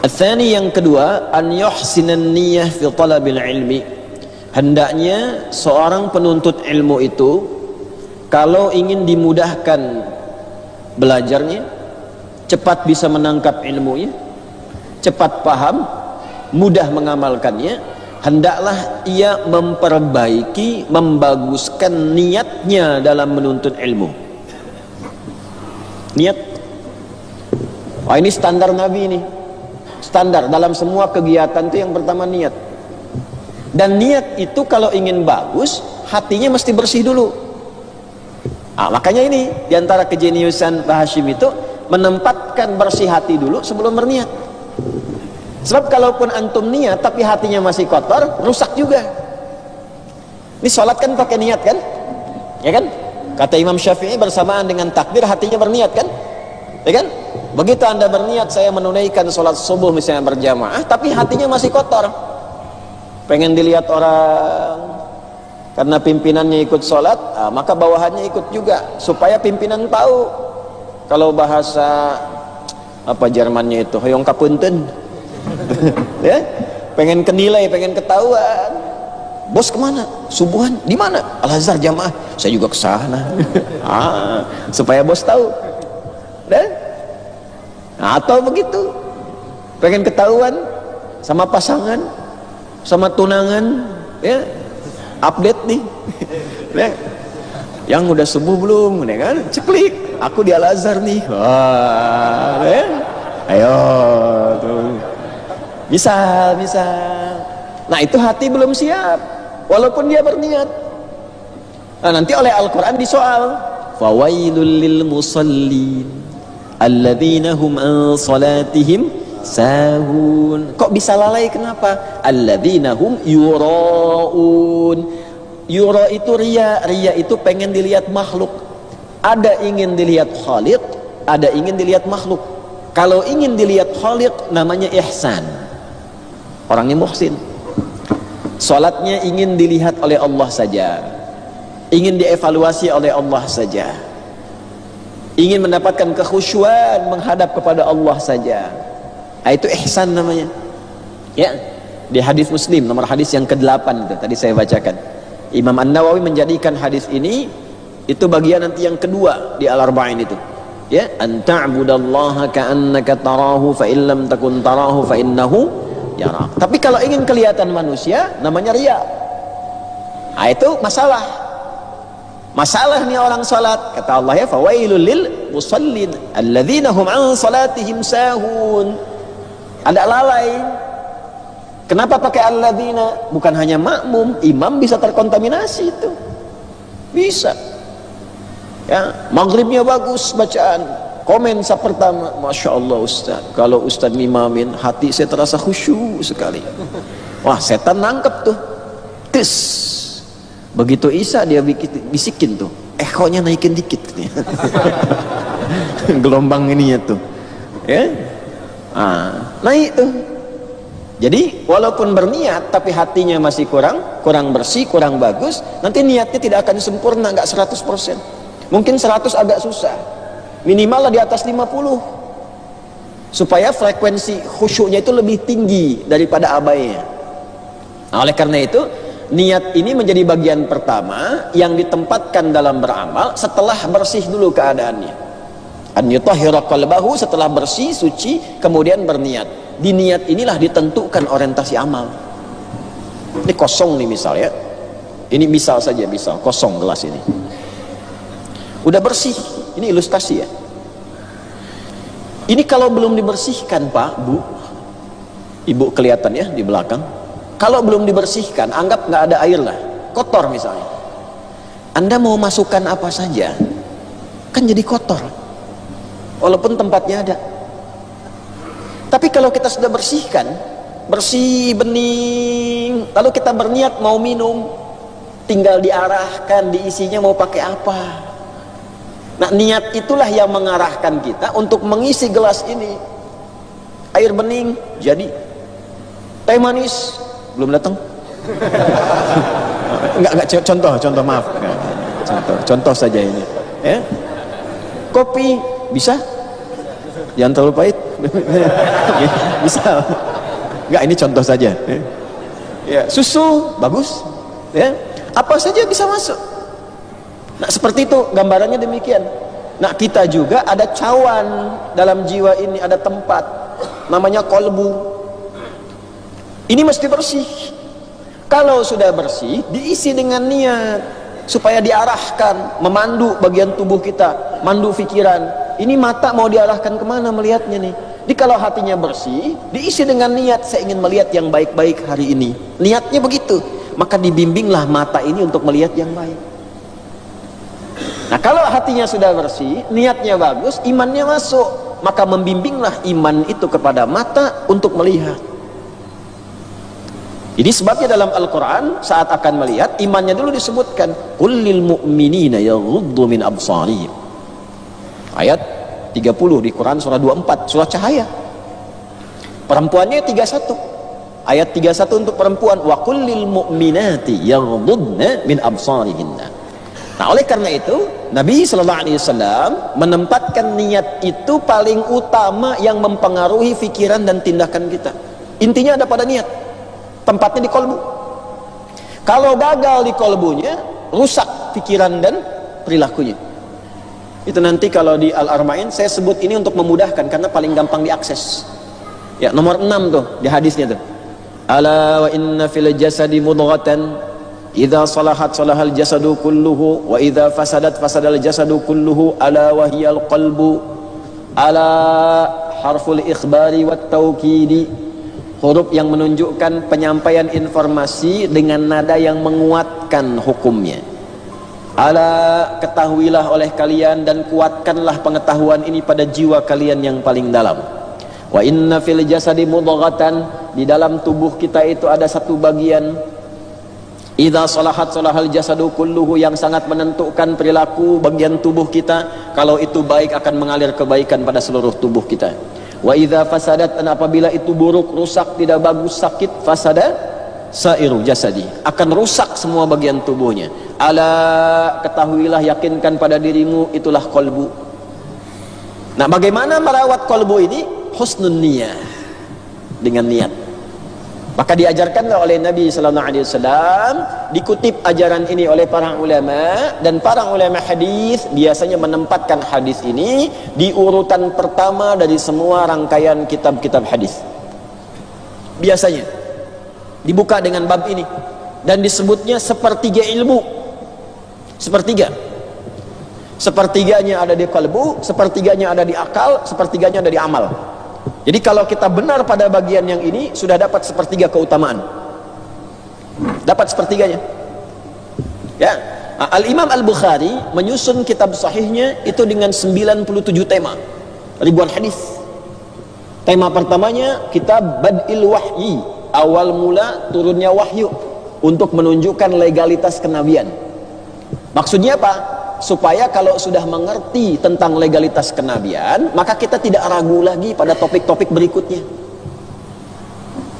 Al-thani, yang kedua, an yuhsinan niyyah fi talabil ilmi. Hendaknya seorang penuntut ilmu itu kalau ingin dimudahkan belajarnya, cepat bisa menangkap ilmunya, cepat paham, mudah mengamalkannya, hendaklah ia memperbaiki, membaguskan niatnya dalam menuntut ilmu. Niat. Wah, ini standar Nabi ini. Standar dalam semua kegiatan itu yang pertama niat. Dan niat itu kalau ingin bagus, hatinya mesti bersih dulu. Makanya ini diantara kejeniusan Pak Hashim itu menempatkan bersih hati dulu sebelum berniat. Sebab kalaupun antum niat tapi hatinya masih kotor, rusak juga. Ini sholat kan pakai niat kan? Ya kan? Kata Imam Syafi'i, bersamaan dengan takbir hatinya berniat kan? Ya kan? Begitu anda berniat saya menunaikan sholat subuh misalnya berjamaah, tapi hatinya masih kotor, pengen dilihat orang karena pimpinannya ikut sholat, maka bawahannya ikut juga supaya pimpinan tahu. Kalau bahasa apa Jermannya itu hoyong kapunten ya, pengen kenilai, pengen ketahuan. Bos kemana? Subuhan di mana? Al-Azhar jamaah. Saya juga ke sana. Supaya bos tahu. Atau begitu, pengen ketahuan sama pasangan, sama tunangan, ya, update nih, ya, yang udah subuh belum, ya kan, ceklik, aku di Al-Azhar nih, wah, ya, ayo, tuh, misal, nah itu hati belum siap, walaupun dia berniat. Nah, nanti oleh Al-Quran disoal, fawailul lil musallin alladzina hum an salatihim sahun. Kok bisa lalai, kenapa? Alladzina hum yuraun. Yura itu riya, riya itu pengen dilihat makhluk. Ada ingin dilihat khaliq, ada ingin dilihat makhluk. Kalau ingin dilihat khaliq namanya ihsan, orangnya muhsin. Salatnya ingin dilihat oleh Allah saja, ingin dievaluasi oleh Allah saja, ingin mendapatkan kekhusyuan menghadap kepada Allah saja. Itu ihsan namanya. Ya, di hadis Muslim nomor hadis yang ke-8 itu tadi saya bacakan. Imam An-Nawawi menjadikan hadis ini itu bagian nanti yang kedua di Al-Arba'in itu. Ya, an ta'budallaha ka'annaka tarahu fa in lam takun tarahu fa innahu yarak. Tapi kalau ingin kelihatan manusia namanya riya. Itu masalah. Masalah nih orang salat, kata Allah ya, fawailul lil musallin alladzina hum an salatihim sahun. Ada lalai. Kenapa pakai alladzina? Bukan hanya makmum, imam bisa terkontaminasi itu. Bisa. Ya, maghribnya bagus bacaan. Komen pertama, Masya Allah Ustaz, kalau Ustaz mimamin hati saya terasa khusyuk sekali. Wah, setan nangkep tuh. Tis. Begitu Isa dia bisikin tuh, ekonya naikin dikit gelombang ininya tuh, ya, naik tuh. Jadi walaupun berniat tapi hatinya masih kurang bersih, kurang bagus, nanti niatnya tidak akan sempurna, nggak 100%. Mungkin 100 agak susah, minimal lah di atas 50 supaya frekuensi khusyuknya itu lebih tinggi daripada abainya. Nah, oleh karena itu niat ini menjadi bagian pertama yang ditempatkan dalam beramal setelah bersih dulu keadaannya. An yutahhira qalbahu, setelah bersih, suci, kemudian berniat. Di niat inilah ditentukan orientasi amal. Ini kosong nih misal ya. Ini misal saja, misal kosong gelas ini. Udah bersih, ini ilustrasi ya. Ini kalau belum dibersihkan Pak, Bu, Ibu kelihatan ya di belakang. Kalau belum dibersihkan, anggap nggak ada air lah, kotor misalnya. Anda mau masukkan apa saja, kan jadi kotor. Walaupun tempatnya ada. Tapi kalau kita sudah bersihkan, bersih, bening, lalu kita berniat mau minum, tinggal diarahkan, diisinya mau pakai apa. Nah, niat itulah yang mengarahkan kita untuk mengisi gelas ini. Air bening jadi. Teh manis belum datang. Enggak contoh maaf. Contoh saja ini. Ya. Kopi bisa? Jangan terlalu pahit. Bisa. Enggak, ini contoh saja. Ya, susu bagus. Ya. Apa saja bisa masuk. Nah, seperti itu gambarannya demikian. Nah, kita juga ada cawan dalam jiwa ini, ada tempat namanya kolbu. Ini mesti bersih. Kalau sudah bersih, diisi dengan niat supaya diarahkan, memandu bagian tubuh kita, mandu pikiran. Ini mata mau diarahkan kemana melihatnya nih? Jadi kalau hatinya bersih, diisi dengan niat, saya ingin melihat yang baik-baik hari ini. Niatnya begitu, maka dibimbinglah mata ini untuk melihat yang baik. Nah, kalau hatinya sudah bersih, niatnya bagus, imannya masuk, maka membimbinglah iman itu kepada mata untuk melihat. Ini sebabnya dalam Al-Quran saat akan melihat, imannya dulu disebutkan, qul lil mu'minina yaghuddu min absarihim. Ayat 30 di Quran surah 24, surah cahaya. Perempuannya 31. Ayat 31 untuk perempuan, wa qul lil mu'minati yaghuddna min absarihinna. Nah, oleh karena itu Nabi SAW menempatkan niat itu paling utama yang mempengaruhi pikiran dan tindakan kita. Intinya ada pada niat. Tempatnya di kolbu. Kalau gagal di kolbunya, rusak pikiran dan perilakunya. Itu nanti kalau di Al-Arma'in saya sebut ini untuk memudahkan karena paling gampang diakses. Ya, nomor 6 tuh di hadisnya tuh. Ala wa inna fil jasadi mudghatan idza salahat salahal jasadu kulluhu wa idza fasadat fasadal jasadu kulluhu ala wa hiyal qalbu. Ala harful ikhbari wat taukidi, huruf yang menunjukkan penyampaian informasi dengan nada yang menguatkan hukumnya. Ala, ketahuilah oleh kalian dan kuatkanlah pengetahuan ini pada jiwa kalian yang paling dalam. Wa inna fil jasadi mudghatan, di dalam tubuh kita itu ada satu bagian, idza salahat salahal jasadu kulluhu, yang sangat menentukan perilaku bagian tubuh kita. Kalau itu baik akan mengalir kebaikan pada seluruh tubuh kita. Wa idza fasadat, dan apabila itu buruk, rusak, tidak bagus, sakit, fasada sairu jasadi, akan rusak semua bagian tubuhnya. Ala, ketahuilah, yakinkan pada dirimu, itulah kolbu. Nah, bagaimana merawat kolbu ini? Husnun niyah, dengan niat. Maka diajarkan oleh Nabi SAW, dikutip ajaran ini oleh para ulama, dan para ulama hadis biasanya menempatkan hadis ini di urutan pertama dari semua rangkaian kitab-kitab hadis. Biasanya dibuka dengan bab ini dan disebutnya sepertiga ilmu. Sepertiganya ada di kalbu, sepertiganya ada di akal, sepertiganya ada di amal. Jadi kalau kita benar pada bagian yang ini, sudah dapat sepertiga keutamaan, dapat sepertiganya. Ya, Al-Imam Al-Bukhari menyusun kitab sahihnya itu dengan 97 tema, ribuan hadis. Tema pertamanya kitab Bad'il Wahyi, awal mula turunnya wahyu, untuk menunjukkan legalitas kenabian. Maksudnya apa? Supaya kalau sudah mengerti tentang legalitas kenabian, maka kita tidak ragu lagi pada topik-topik berikutnya.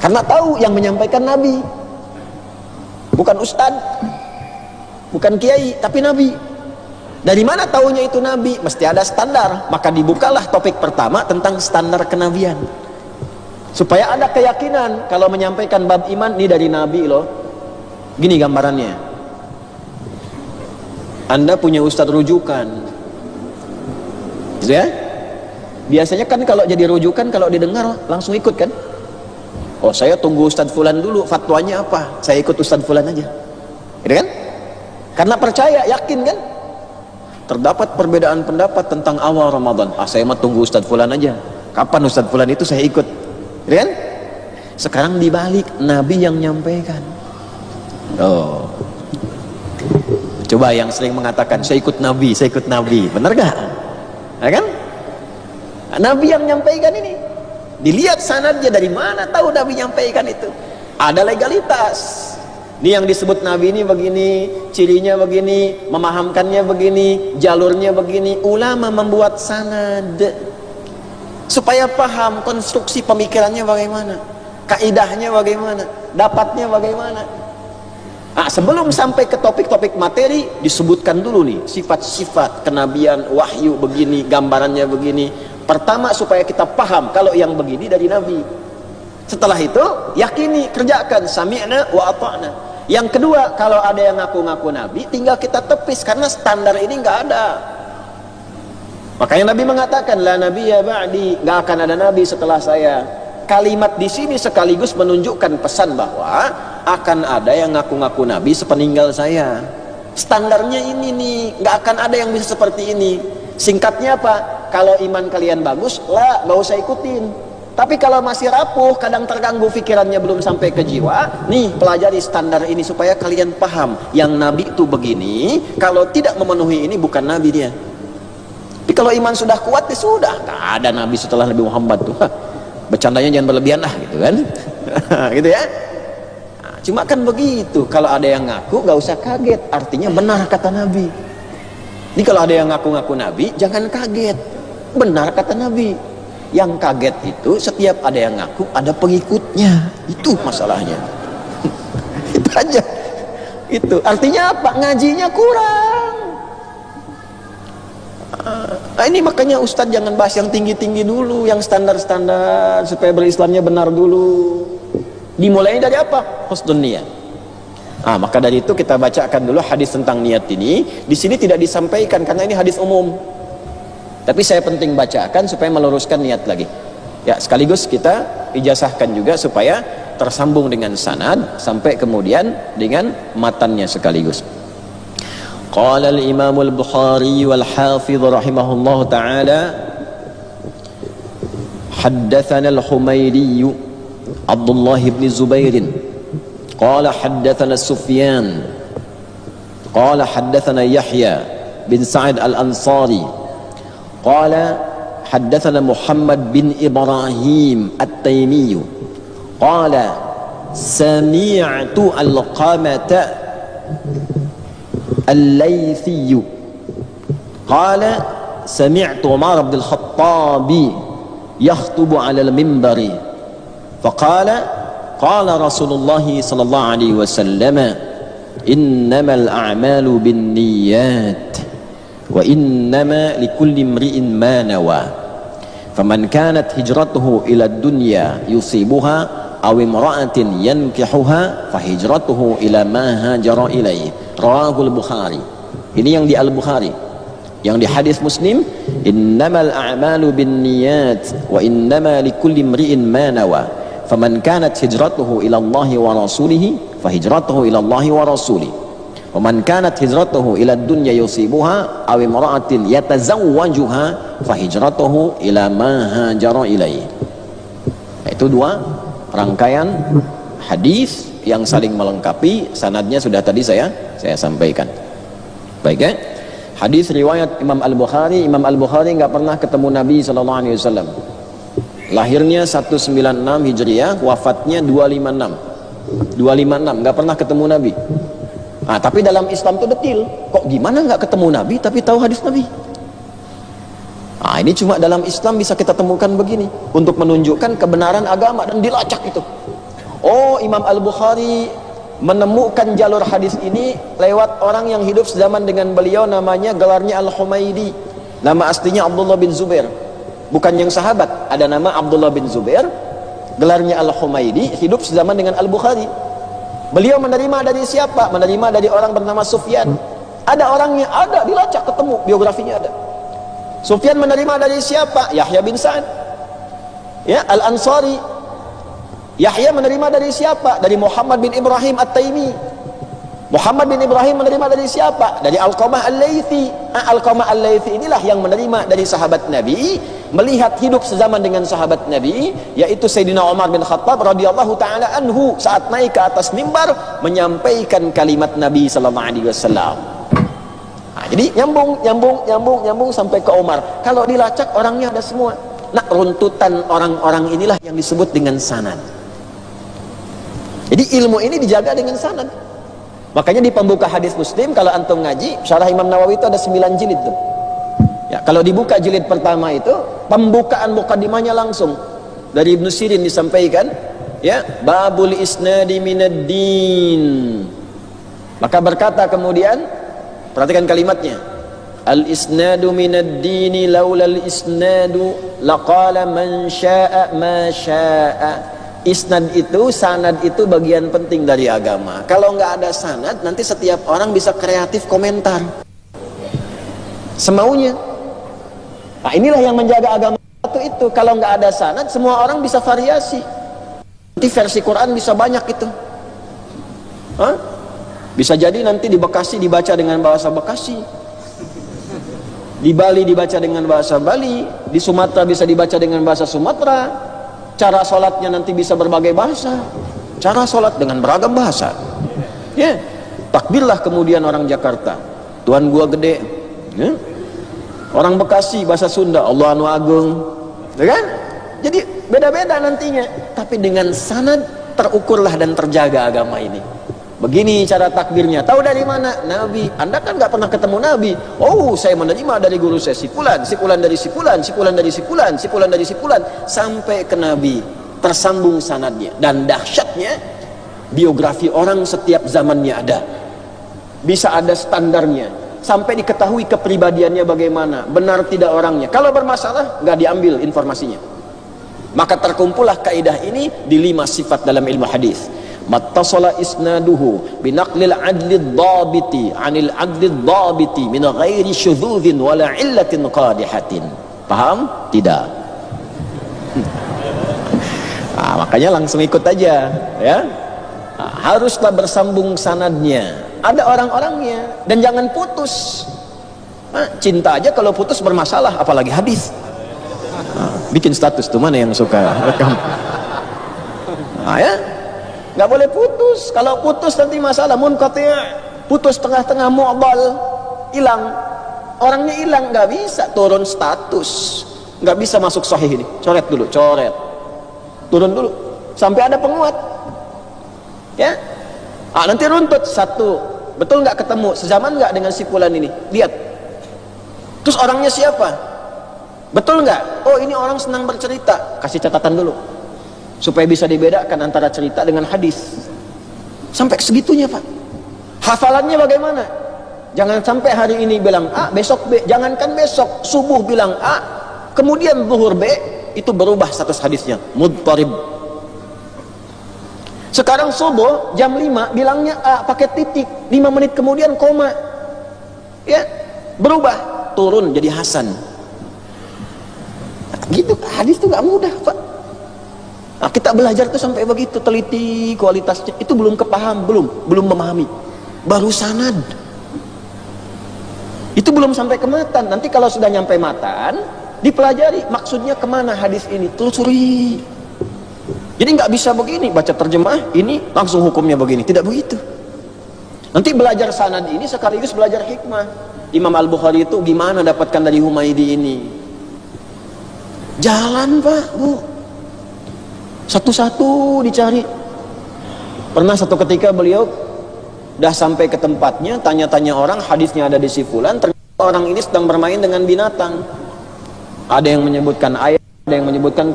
Karena tahu yang menyampaikan Nabi, bukan ustadz, bukan kiai, tapi Nabi. Dari mana tahunya itu Nabi? Mesti ada standar. Maka dibukalah topik pertama tentang standar kenabian, supaya ada keyakinan kalau menyampaikan bab iman ini dari Nabi loh. Gini gambarannya, Anda punya ustadz rujukan, ya? Biasanya kan kalau jadi rujukan, kalau didengar langsung ikut kan? Oh, saya tunggu ustadz fulan dulu, fatwanya apa? Saya ikut ustadz fulan aja, gitu kan? Karena percaya, yakin kan? Terdapat perbedaan pendapat tentang awal Ramadan. Saya mah tunggu ustadz fulan aja. Kapan ustadz fulan itu saya ikut, gitu kan? Sekarang dibalik, Nabi yang nyampaikan. Oh, coba yang sering mengatakan saya ikut Nabi, benar gak? Ya kan? Nabi yang menyampaikan ini, dilihat sanadnya, dari mana tahu Nabi menyampaikan itu? Ada legalitas. Ini yang disebut Nabi ini begini, cirinya begini, memahamkannya begini, jalurnya begini. Ulama membuat sanad. supaya paham konstruksi pemikirannya bagaimana, kaidahnya bagaimana, dapatnya bagaimana. Nah, sebelum sampai ke topik-topik materi, disebutkan dulu nih sifat-sifat kenabian, wahyu begini, gambarannya begini. Pertama supaya kita paham kalau yang begini dari Nabi. Setelah itu yakini, kerjakan, sami'na wa ata'na. Yang kedua, kalau ada yang ngaku-ngaku Nabi, tinggal kita tepis karena standar ini nggak ada. Makanya Nabi mengatakan la nabiyya ba'di, nggak akan ada nabi setelah saya. Kalimat di sini sekaligus menunjukkan pesan bahwa akan ada yang ngaku-ngaku nabi sepeninggal saya. Standarnya ini nih, nggak akan ada yang bisa seperti ini. Singkatnya apa? Kalau iman kalian bagus, lah nggak usah ikutin. Tapi kalau masih rapuh, kadang terganggu pikirannya, belum sampai ke jiwa, nih pelajari standar ini supaya kalian paham. Yang nabi itu begini, kalau tidak memenuhi ini bukan nabi dia. Tapi kalau iman sudah kuat, ya sudah, nggak ada nabi setelah Nabi Muhammad tuh. Bercandanya jangan berlebihan lah, gitu kan. Gitu ya. Nah, cuma kan begitu, kalau ada yang ngaku nggak usah kaget, artinya benar kata Nabi. Jadi kalau ada yang ngaku-ngaku Nabi, jangan kaget, benar kata Nabi. Yang kaget itu setiap ada yang ngaku ada pengikutnya, itu masalahnya. Itu aja. Itu artinya apa? Ngajinya kurang. Nah, ini makanya Ustadz jangan bahas yang tinggi-tinggi dulu, yang standar-standar, supaya berislamnya benar dulu. Dimulai dari apa? Husnul niyat. Ah, maka dari itu kita bacakan dulu hadis tentang niat ini. Di sini tidak disampaikan karena ini hadis umum. Tapi saya penting bacakan supaya meluruskan niat lagi. Ya, sekaligus kita ijazahkan juga supaya tersambung dengan sanad sampai kemudian dengan matannya sekaligus. Qala al-Imam al-Bukhari wal-Hafidh rahimahullah ta'ala haddathana al-Humaydi Abdullah ibn Zubair qala haddathana Sufyan qala haddathana Yahya bin Sa'id al-Ansari qala haddathana Muhammad bin Ibrahim at-Taymi qala sami'tu al-Qamata الليثي قال سمعت عمر بن الخطاب يخطب على المنبر فقال قال رسول الله صلى الله عليه وسلم إنما الأعمال بالنيات وإنما لكل امرئ ما نوى فمن كانت هجرته إلى الدنيا يصيبها أو امرأة ينكحها فهجرته إلى ما هاجر إليه Rawahul Bukhari. Ini yang di Al-Bukhari. Yang di hadis Muslim, innamal a'malu binniyat wa innama likulli imri'in ma nawa. Faman kanat hijratuhu ila Allah wa rasulih fa hijratuhu ila Allah wa rasulih. Wa man kanat hijratuhu ila dunya yusibuha aw imra'atin yatazawwajuha fa hijratuhu ila ma hajara ilaihi. Itu dua rangkaian hadis yang saling melengkapi. Sanadnya sudah tadi saya sampaikan. Baik ya. Hadis riwayat Imam Al-Bukhari. Imam Al-Bukhari nggak pernah ketemu Nabi SAW. Lahirnya 196 Hijriah, wafatnya 256. 256 nggak pernah ketemu Nabi. Nah, tapi dalam Islam itu detil. Kok gimana nggak ketemu Nabi tapi tahu hadis Nabi? Nah, ini cuma dalam Islam bisa kita temukan begini untuk menunjukkan kebenaran agama dan dilacak itu. Oh, Imam Al-Bukhari menemukan jalur hadis ini lewat orang yang hidup sezaman dengan beliau, namanya gelarnya Al-Humaydi. Nama aslinya Abdullah bin Zubair. Bukan yang sahabat, ada nama Abdullah bin Zubair, gelarnya Al-Humaydi, hidup sezaman dengan Al-Bukhari. Beliau menerima dari siapa? Menerima dari orang bernama Sufyan. Ada orangnya, ada, dilacak ketemu, biografinya ada. Sufyan menerima dari siapa? Yahya bin Sa'ad, ya, Al-Ansari. Yahya menerima dari siapa? Dari Muhammad bin Ibrahim at-Taymi. Muhammad bin Ibrahim menerima dari siapa? Dari Al-Qamah al-Laythi. Al-Qamah al-Laythi inilah yang menerima dari sahabat Nabi, melihat hidup sezaman dengan sahabat Nabi, yaitu Sayyidina Umar bin Khattab radhiyallahu taala anhu, saat naik ke atas mimbar menyampaikan kalimat Nabi sallallahu alaihi wasallam. Jadi nyambung sampai ke Umar. Kalau dilacak orangnya ada semua. Nah, runtutan orang-orang inilah yang disebut dengan sanad. Jadi ilmu ini dijaga dengan sanad. Makanya di pembuka hadis Muslim, kalau antum ngaji, syarah Imam Nawawi itu ada 9 jilid tuh. Ya, kalau dibuka jilid pertama itu pembukaan mukadimahnya langsung dari Ibnu Sirin disampaikan, ya, babul isnadi minad din. Maka berkata kemudian, perhatikan kalimatnya, al isnadu minad dini laulal isnadu laqala man syaa ma syaa. Isnad itu, sanad itu bagian penting dari agama. Kalau nggak ada sanad, nanti setiap orang bisa kreatif komentar semaunya. Nah, inilah yang menjaga agama itu. Kalau nggak ada sanad, semua orang bisa variasi. Nanti versi Quran bisa banyak itu. Hah? Bisa jadi nanti di Bekasi dibaca dengan bahasa Bekasi, di Bali dibaca dengan bahasa Bali, di Sumatera bisa dibaca dengan bahasa Sumatera. Cara sholatnya nanti bisa berbagai bahasa. Cara sholat dengan beragam bahasa. Ya, takbirlah kemudian orang Jakarta, Tuhan gua gede. Ya. Orang Bekasi bahasa Sunda, Allah anu agung, ya kan? Jadi beda-beda nantinya, tapi dengan sanad terukurlah dan terjaga agama ini. Begini cara takbirnya. Tahu dari mana? Nabi. Anda kan nggak pernah ketemu Nabi. Oh, saya menerima dari guru saya sipulan, sipulan dari sipulan, sipulan dari sipulan, sipulan dari sipulan, sampai ke Nabi. Tersambung sanadnya. Dan dahsyatnya, biografi orang setiap zamannya ada. Bisa ada standarnya. Sampai diketahui kepribadiannya bagaimana, benar tidak orangnya. Kalau bermasalah, nggak diambil informasinya. Maka terkumpullah kaidah ini di 5 sifat dalam ilmu hadis. Mattasala isnaduhu binaqlil adlid dhabiti anil adlid dhabiti min ghairi syudzudzin wala illatin qadihatin. Paham? Tidak. Nah, makanya langsung ikut aja, ya. Nah, haruslah bersambung sanadnya. Ada orang-orangnya, dan jangan putus. Nah, cinta aja kalau putus bermasalah, apalagi hadis. Nah, bikin status tuh, mana yang suka rekam. Nah, ya, nggak boleh putus. Kalau putus nanti masalah munqati', putus tengah-tengah, mu'dal, hilang. Orangnya hilang, nggak bisa turun status, nggak bisa masuk sahih ini. Coret dulu, coret, turun dulu, sampai ada penguat. Ya. Ah, nanti runtut satu, betul nggak ketemu, sezaman nggak dengan si fulan ini, lihat, terus orangnya siapa, betul nggak, oh ini orang senang bercerita, kasih catatan dulu, supaya bisa dibedakan antara cerita dengan hadis. Sampai segitunya Pak. Hafalannya bagaimana, jangan sampai hari ini bilang A, besok B, jangankan besok, subuh bilang A, kemudian zuhur B, itu berubah status hadisnya, mudtarib. Sekarang subuh jam 5 bilangnya A pakai titik, 5 menit kemudian koma, ya, berubah, turun jadi Hasan. Gitu, hadis itu nggak mudah Pak. Nah, kita belajar tuh sampai begitu teliti kualitasnya, itu belum kepaham, belum memahami, baru sanad. Itu belum sampai ke matan. Nanti kalau sudah nyampe matan, dipelajari maksudnya kemana hadis ini, telusuri. Jadi nggak bisa begini, baca terjemah ini langsung hukumnya begini, tidak begitu. Nanti belajar sanad ini sekaligus belajar hikmah. Imam Al-Bukhari itu gimana dapatkan dari Humaydi ini? Jalan Pak, Bu, satu-satu dicari. Pernah satu ketika beliau udah sampai ke tempatnya, tanya-tanya orang, hadisnya ada di si fulan, ternyata orang ini sedang bermain dengan binatang. Ada yang menyebutkan ayam, ada yang menyebutkan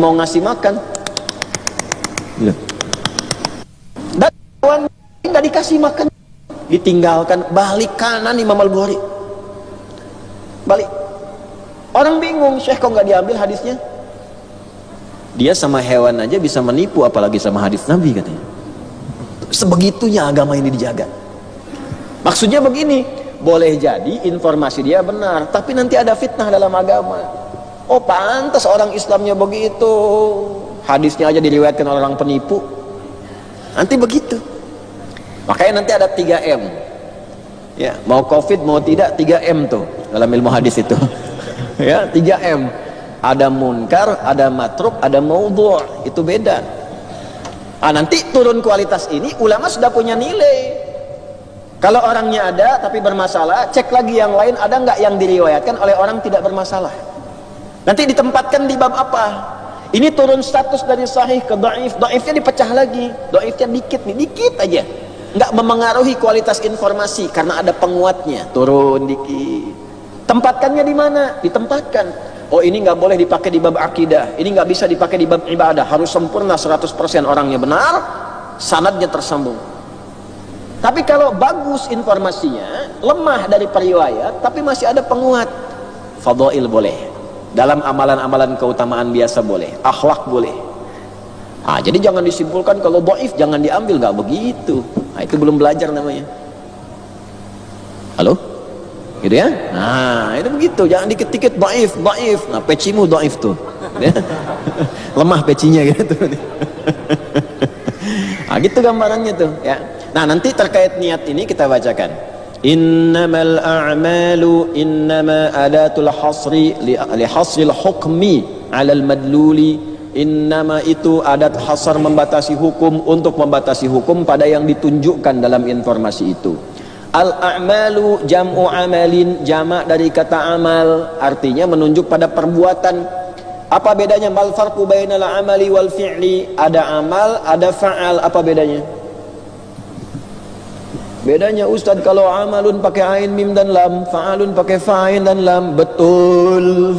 mau ngasih makan. Dan kawan nggak dikasih makan, ditinggalkan, balik kanan Imam Al-Bukhari, balik. Orang bingung, Syekh kok nggak diambil hadisnya? Dia sama hewan aja bisa menipu, apalagi sama hadis Nabi katanya. Sebegitunya agama ini dijaga. Maksudnya begini, boleh jadi informasi dia benar, tapi nanti ada fitnah dalam agama. Oh pantas orang Islamnya begitu, hadisnya aja diriwayatkan oleh orang penipu. Nanti begitu. Makanya nanti ada 3M. Ya, mau COVID mau tidak 3M tuh dalam ilmu hadis itu. Ya, 3M. Ada munkar, ada matruk, ada maudhu'. Itu beda. Ah, nanti turun kualitas ini ulama sudah punya nilai. Kalau orangnya ada tapi bermasalah, cek lagi yang lain ada nggak yang diriwayatkan oleh orang tidak bermasalah. Nanti ditempatkan di bab apa? Ini turun status dari sahih ke dhaif, dhaifnya dipecah lagi, dhaifnya dikit nih, dikit aja. Nggak memengaruhi kualitas informasi karena ada penguatnya, turun dikit. Tempatkannya di mana? Ditempatkan. Oh, ini nggak boleh dipakai di bab akidah, ini nggak bisa dipakai di bab ibadah, harus sempurna 100% orangnya benar, sanadnya tersambung. Tapi kalau bagus informasinya, lemah dari periwayat, tapi masih ada penguat, fadhail boleh. Dalam amalan-amalan keutamaan biasa boleh, akhlak boleh. Ah, jadi jangan disimpulkan kalau dhaif jangan diambil, nggak begitu. Nah, itu belum belajar namanya. Halo? Gitu ya? Nah, itu begitu, jangan dikit-dikit dhaif. Nah, pecimu dhaif tuh. Ya? Lemah pecinya gitu. Nah, gitu gambarannya tuh, ya. Nah, nanti terkait niat ini kita bacakan. Innamal a'malu innama adatul hasri li hasril hukmi 'alal madluli. Innama itu adat hasar membatasi hukum untuk membatasi hukum pada yang ditunjukkan dalam informasi itu. Al-a'malu jam'u amalin, jamak dari kata amal, artinya menunjuk pada perbuatan. Apa bedanya? Mal farqu bainal amali wal fi'li? Ada amal, ada fa'al. Apa bedanya? Bedanya Ustadz, kalau amalun pakai ain mim dan lam, fa'alun pakai fa'in dan lam. Betul.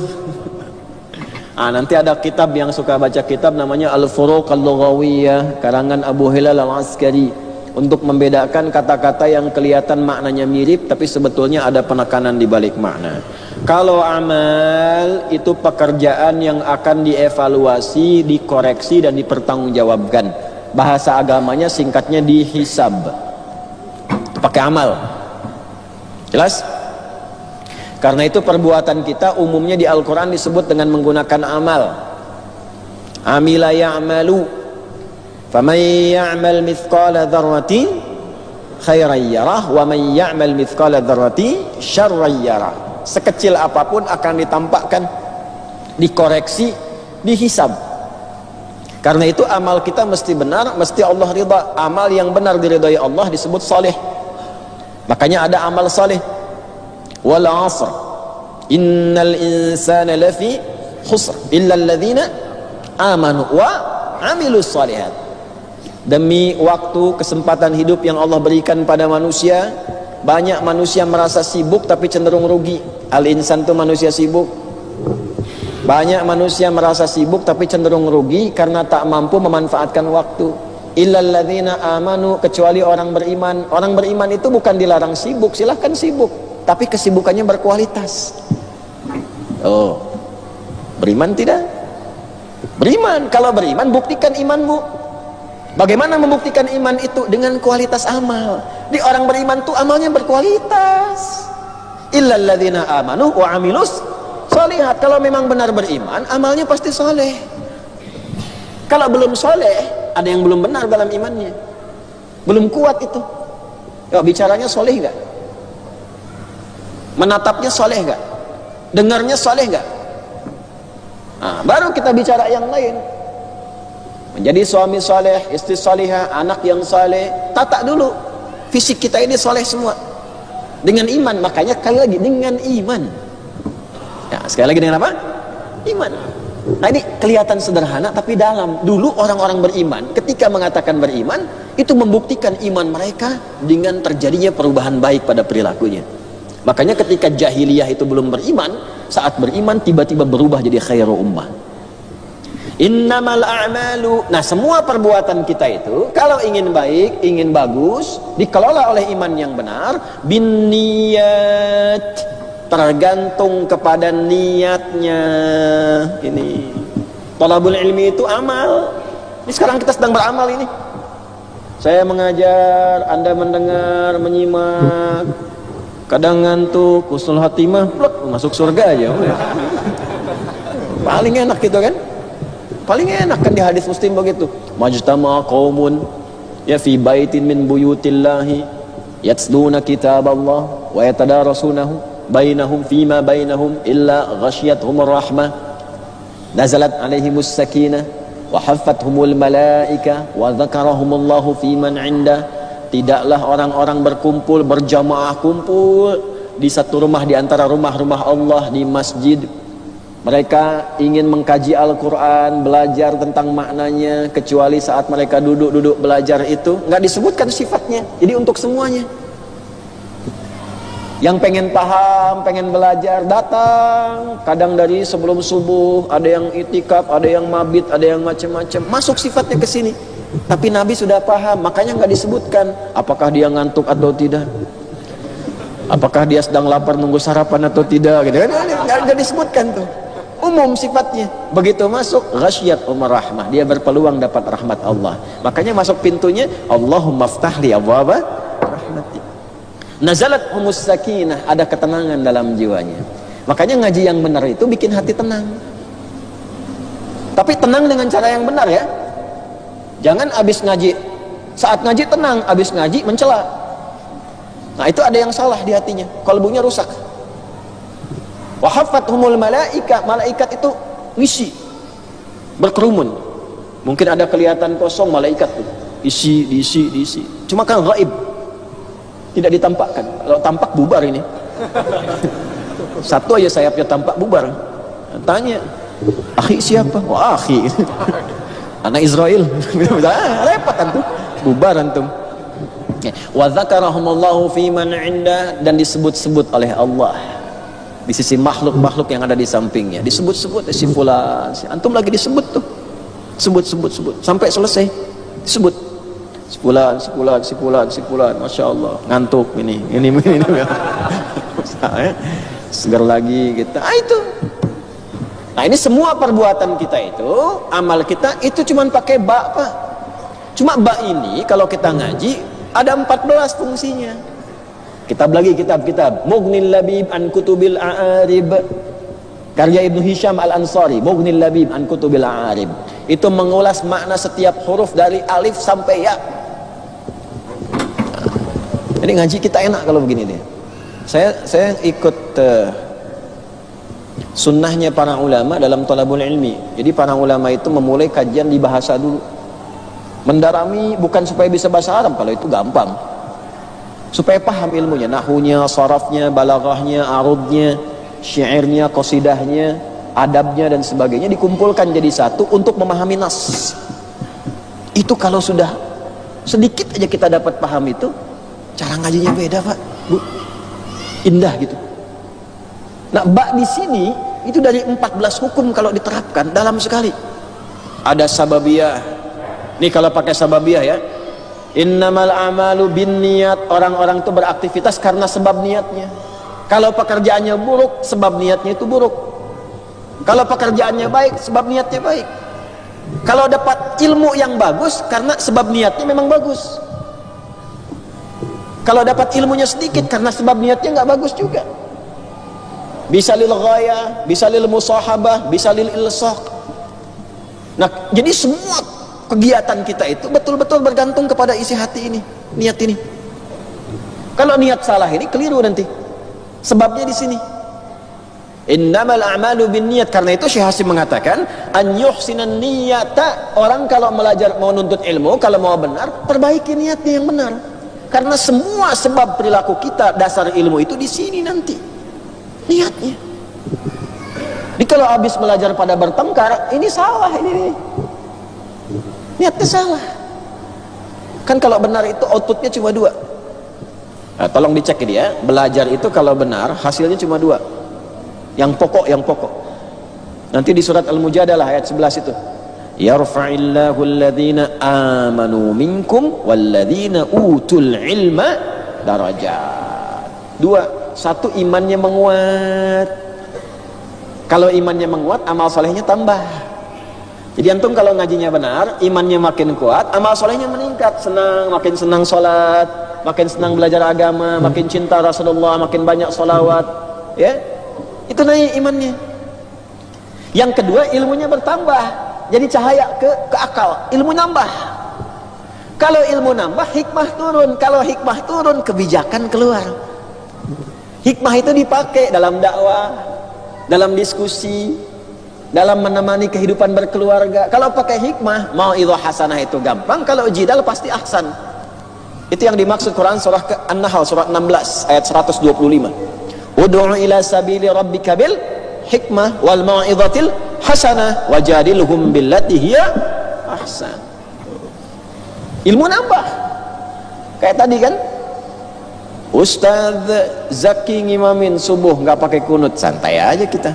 Ah, nanti ada kitab yang suka baca kitab namanya Al-Furuq Al-Lughawiyah karangan Abu Hilal Al-Askari, untuk membedakan kata-kata yang kelihatan maknanya mirip tapi sebetulnya ada penekanan di balik makna. Kalau amal itu pekerjaan yang akan dievaluasi, dikoreksi dan dipertanggungjawabkan. Bahasa agamanya singkatnya dihisab. Pakai amal. Jelas? Karena itu perbuatan kita umumnya di Al-Quran disebut dengan menggunakan amal. Amila ya'malu, faman ya'mal mithqala dzarratin khairan yarah, wa man ya'mal mithqala dzarratin syarran yarah. Sekecil apapun akan ditampakkan, dikoreksi, dihisab. Karena itu amal kita mesti benar, mesti Allah ridha. Amal yang benar diridhai Allah disebut saleh. Makanya ada amal saleh. Wal 'asr innal insana lafi khusr illa alladhina amanu wa 'amilus shalihat. Demi waktu kesempatan hidup yang Allah berikan pada manusia, banyak manusia merasa sibuk tapi cenderung rugi. Al-insan itu manusia sibuk. Banyak manusia merasa sibuk tapi cenderung rugi karena tak mampu memanfaatkan waktu. Illa alladhina amanu, kecuali orang beriman. Orang beriman itu bukan dilarang sibuk, silahkan sibuk, tapi kesibukannya berkualitas. Oh, beriman tidak? Beriman. Kalau beriman, buktikan imanmu. Bagaimana membuktikan iman itu? Dengan kualitas amal. Di orang beriman tuh amalnya berkualitas. Illal ladzina amanu wa amilus shalihat. Kalau memang benar beriman, amalnya pasti soleh. Kalau belum soleh, ada yang belum benar dalam imannya, belum kuat itu. Yuk, bicaranya soleh gak? Menatapnya soleh gak? Dengarnya soleh gak? Nah, baru kita bicara yang lain. Menjadi suami soleh, istri solehah, anak yang soleh. Tata dulu fisik kita ini soleh semua dengan iman. Makanya sekali lagi dengan iman. Ya, sekali lagi dengan apa? Iman. Nah, ini kelihatan sederhana tapi dalam. Dulu orang-orang beriman ketika mengatakan beriman, itu membuktikan iman mereka dengan terjadinya perubahan baik pada perilakunya. Makanya ketika jahiliyah itu belum beriman, saat beriman tiba-tiba berubah jadi khairu ummah. Innamal a'malu. Nah, semua perbuatan kita itu kalau ingin baik, ingin bagus, dikelola oleh iman yang benar, bin niyat, tergantung kepada niatnya. Ini thalabul ilmi itu amal. Ini sekarang kita sedang beramal ini. Saya mengajar, Anda mendengar, menyimak. Kadang ngantuk, husnul khatimah, masuk surga aja. Paling enak gitu kan? Paling enak kan di hadis Muslim begitu. Majtama qaumun ya fi baitin min buyutillahi yatluna kitaballah wa yatadarasunahu bainahum fima bainahum illa ghasyiyatuhumur rahmah nazalat alaihimus sakinah wa haffathumul malaika wa dzakarahumullahu fiman 'inda. Tidaklah orang-orang berkumpul berjamaah kumpul di satu rumah di antara rumah-rumah Allah di masjid. Mereka ingin mengkaji Al-Quran, belajar tentang maknanya, kecuali saat mereka duduk-duduk belajar itu nggak disebutkan sifatnya. Jadi untuk semuanya. Yang pengen paham, pengen belajar, datang. Kadang dari sebelum subuh, ada yang itikaf, ada yang mabit, ada yang macam-macam. Masuk sifatnya ke sini. Tapi Nabi sudah paham, makanya nggak disebutkan apakah dia ngantuk atau tidak, apakah dia sedang lapar nunggu sarapan atau tidak, gitu kan? Nggak disebutkan tuh. Umum sifatnya. Begitu masuk, ghasyiyat rahmah, dia berpeluang dapat rahmat Allah. Makanya masuk pintunya, Allahumma ftahli abwaaba rahmati. Nazalat humus sakinah, ada ketenangan dalam jiwanya. Makanya ngaji yang benar itu bikin hati tenang. Tapi tenang dengan cara yang benar ya. Jangan abis ngaji, saat ngaji tenang, abis ngaji mencela. Nah itu ada yang salah di hatinya, kalbunya rusak. Wa haffathumul malaika, malaikat itu ngisi, berkerumun. Mungkin ada kelihatan kosong, malaikat tuh diisi. Cuma kan gaib, tidak ditampakkan. Kalau tampak bubar ini. Satu aja sayapnya tampak bubar. Tanya, akhi siapa? Wah akhi, anak Israel. Repot antum, bubar antum. Wa dzakarahumullahu fi man 'inda, dan disebut-sebut oleh Allah di sisi makhluk-makhluk yang ada di sampingnya. Disebut-sebut si fulan, si antum lagi disebut tuh. Sebut sampai selesai. Disebut si fulan. Masya Allah, ngantuk ini. Segar lagi kita. Itu. Nah, ini semua perbuatan kita itu, amal kita itu cuman pakai ba, Pak. Cuma ba ini kalau kita ngaji ada 14 fungsinya. Kitab lagi, kitab Mughnil Labib an Kutubil A'arib, karya Ibnu Hisham Al-Ansari. Mughnil Labib an Kutubil A'arib itu mengulas makna setiap huruf dari alif sampai ya. Jadi ngaji kita enak kalau begini deh. Saya ikut sunnahnya para ulama dalam thalabul ilmi. Jadi para ulama itu memulai kajian di bahasa dulu, mendalami, bukan supaya bisa bahasa Arab, kalau itu gampang, supaya paham ilmunya, nahwunya, sarafnya, balaghahnya, arudnya, syairnya, qasidahnya, adabnya dan sebagainya, dikumpulkan jadi satu untuk memahami nas. Itu kalau sudah sedikit aja kita dapat paham itu, cara ngajinya beda, Pak, Bu. Indah gitu. Nah, bak di sini itu dari 14 hukum kalau diterapkan dalam sekali. Ada sababiyah. Nih kalau pakai sababiyah ya. Innamal a'malu binniyat, orang-orang itu beraktivitas karena sebab niatnya. Kalau pekerjaannya buruk, sebab niatnya itu buruk. Kalau pekerjaannya baik, sebab niatnya baik. Kalau dapat ilmu yang bagus, karena sebab niatnya memang bagus. Kalau dapat ilmunya sedikit, karena sebab niatnya nggak bagus juga. Bisa lil ghayah, bisa lil musahabah, bisa lil ilsaq. Nah, jadi semua kegiatan kita itu betul-betul bergantung kepada isi hati ini, niat ini. Kalau niat salah ini keliru nanti. Sebabnya di sini. Innamal a'malu binniyat. Karena itu Syekh Hasim mengatakan, an yuhsinan niyata. Orang kalau belajar, mau nuntut ilmu, kalau mau benar, perbaiki niatnya yang benar. Karena semua sebab perilaku kita, dasar ilmu itu di sini nanti. Niatnya. Jadi kalau habis belajar pada bertengkar, ini salah ini. Niatnya salah. Kan kalau benar itu outputnya cuma 2. Nah, tolong dicek ini ya. Belajar itu kalau benar hasilnya cuma 2. Yang pokok. Nanti di surat Al-Mujadalah ayat 11 itu. Yarfa'illahu alladhina amanu minkum walladhina utul ilma darajat. 2. 1, imannya menguat. Kalau imannya menguat, amal solehnya tambah. Jadi antum kalau ngajinya benar, imannya makin kuat, amal solehnya meningkat. Makin senang sholat, makin senang belajar agama, makin cinta Rasulullah, makin banyak sholawat, ya, itu naik imannya. Yang kedua, ilmunya bertambah, jadi cahaya ke akal, ilmu nambah. Kalau ilmu nambah, hikmah turun. Kalau hikmah turun, kebijakan keluar. Hikmah itu dipakai dalam dakwah, dalam diskusi, dalam menemani kehidupan berkeluarga. Kalau pakai hikmah, mau'izah hasanah itu gampang. Kalau jidal pasti ahsan. Itu yang dimaksud Quran surah An-Nahl surah 16 ayat 125. Ud'u ila sabili rabbika bil hikmah wal mau'izatil hasanah wajadilhum billati hiya ahsan. Ilmu nambah. Kayak tadi kan, Ustadz Zaki ngimamin subuh nggak pakai kunut, santai aja kita.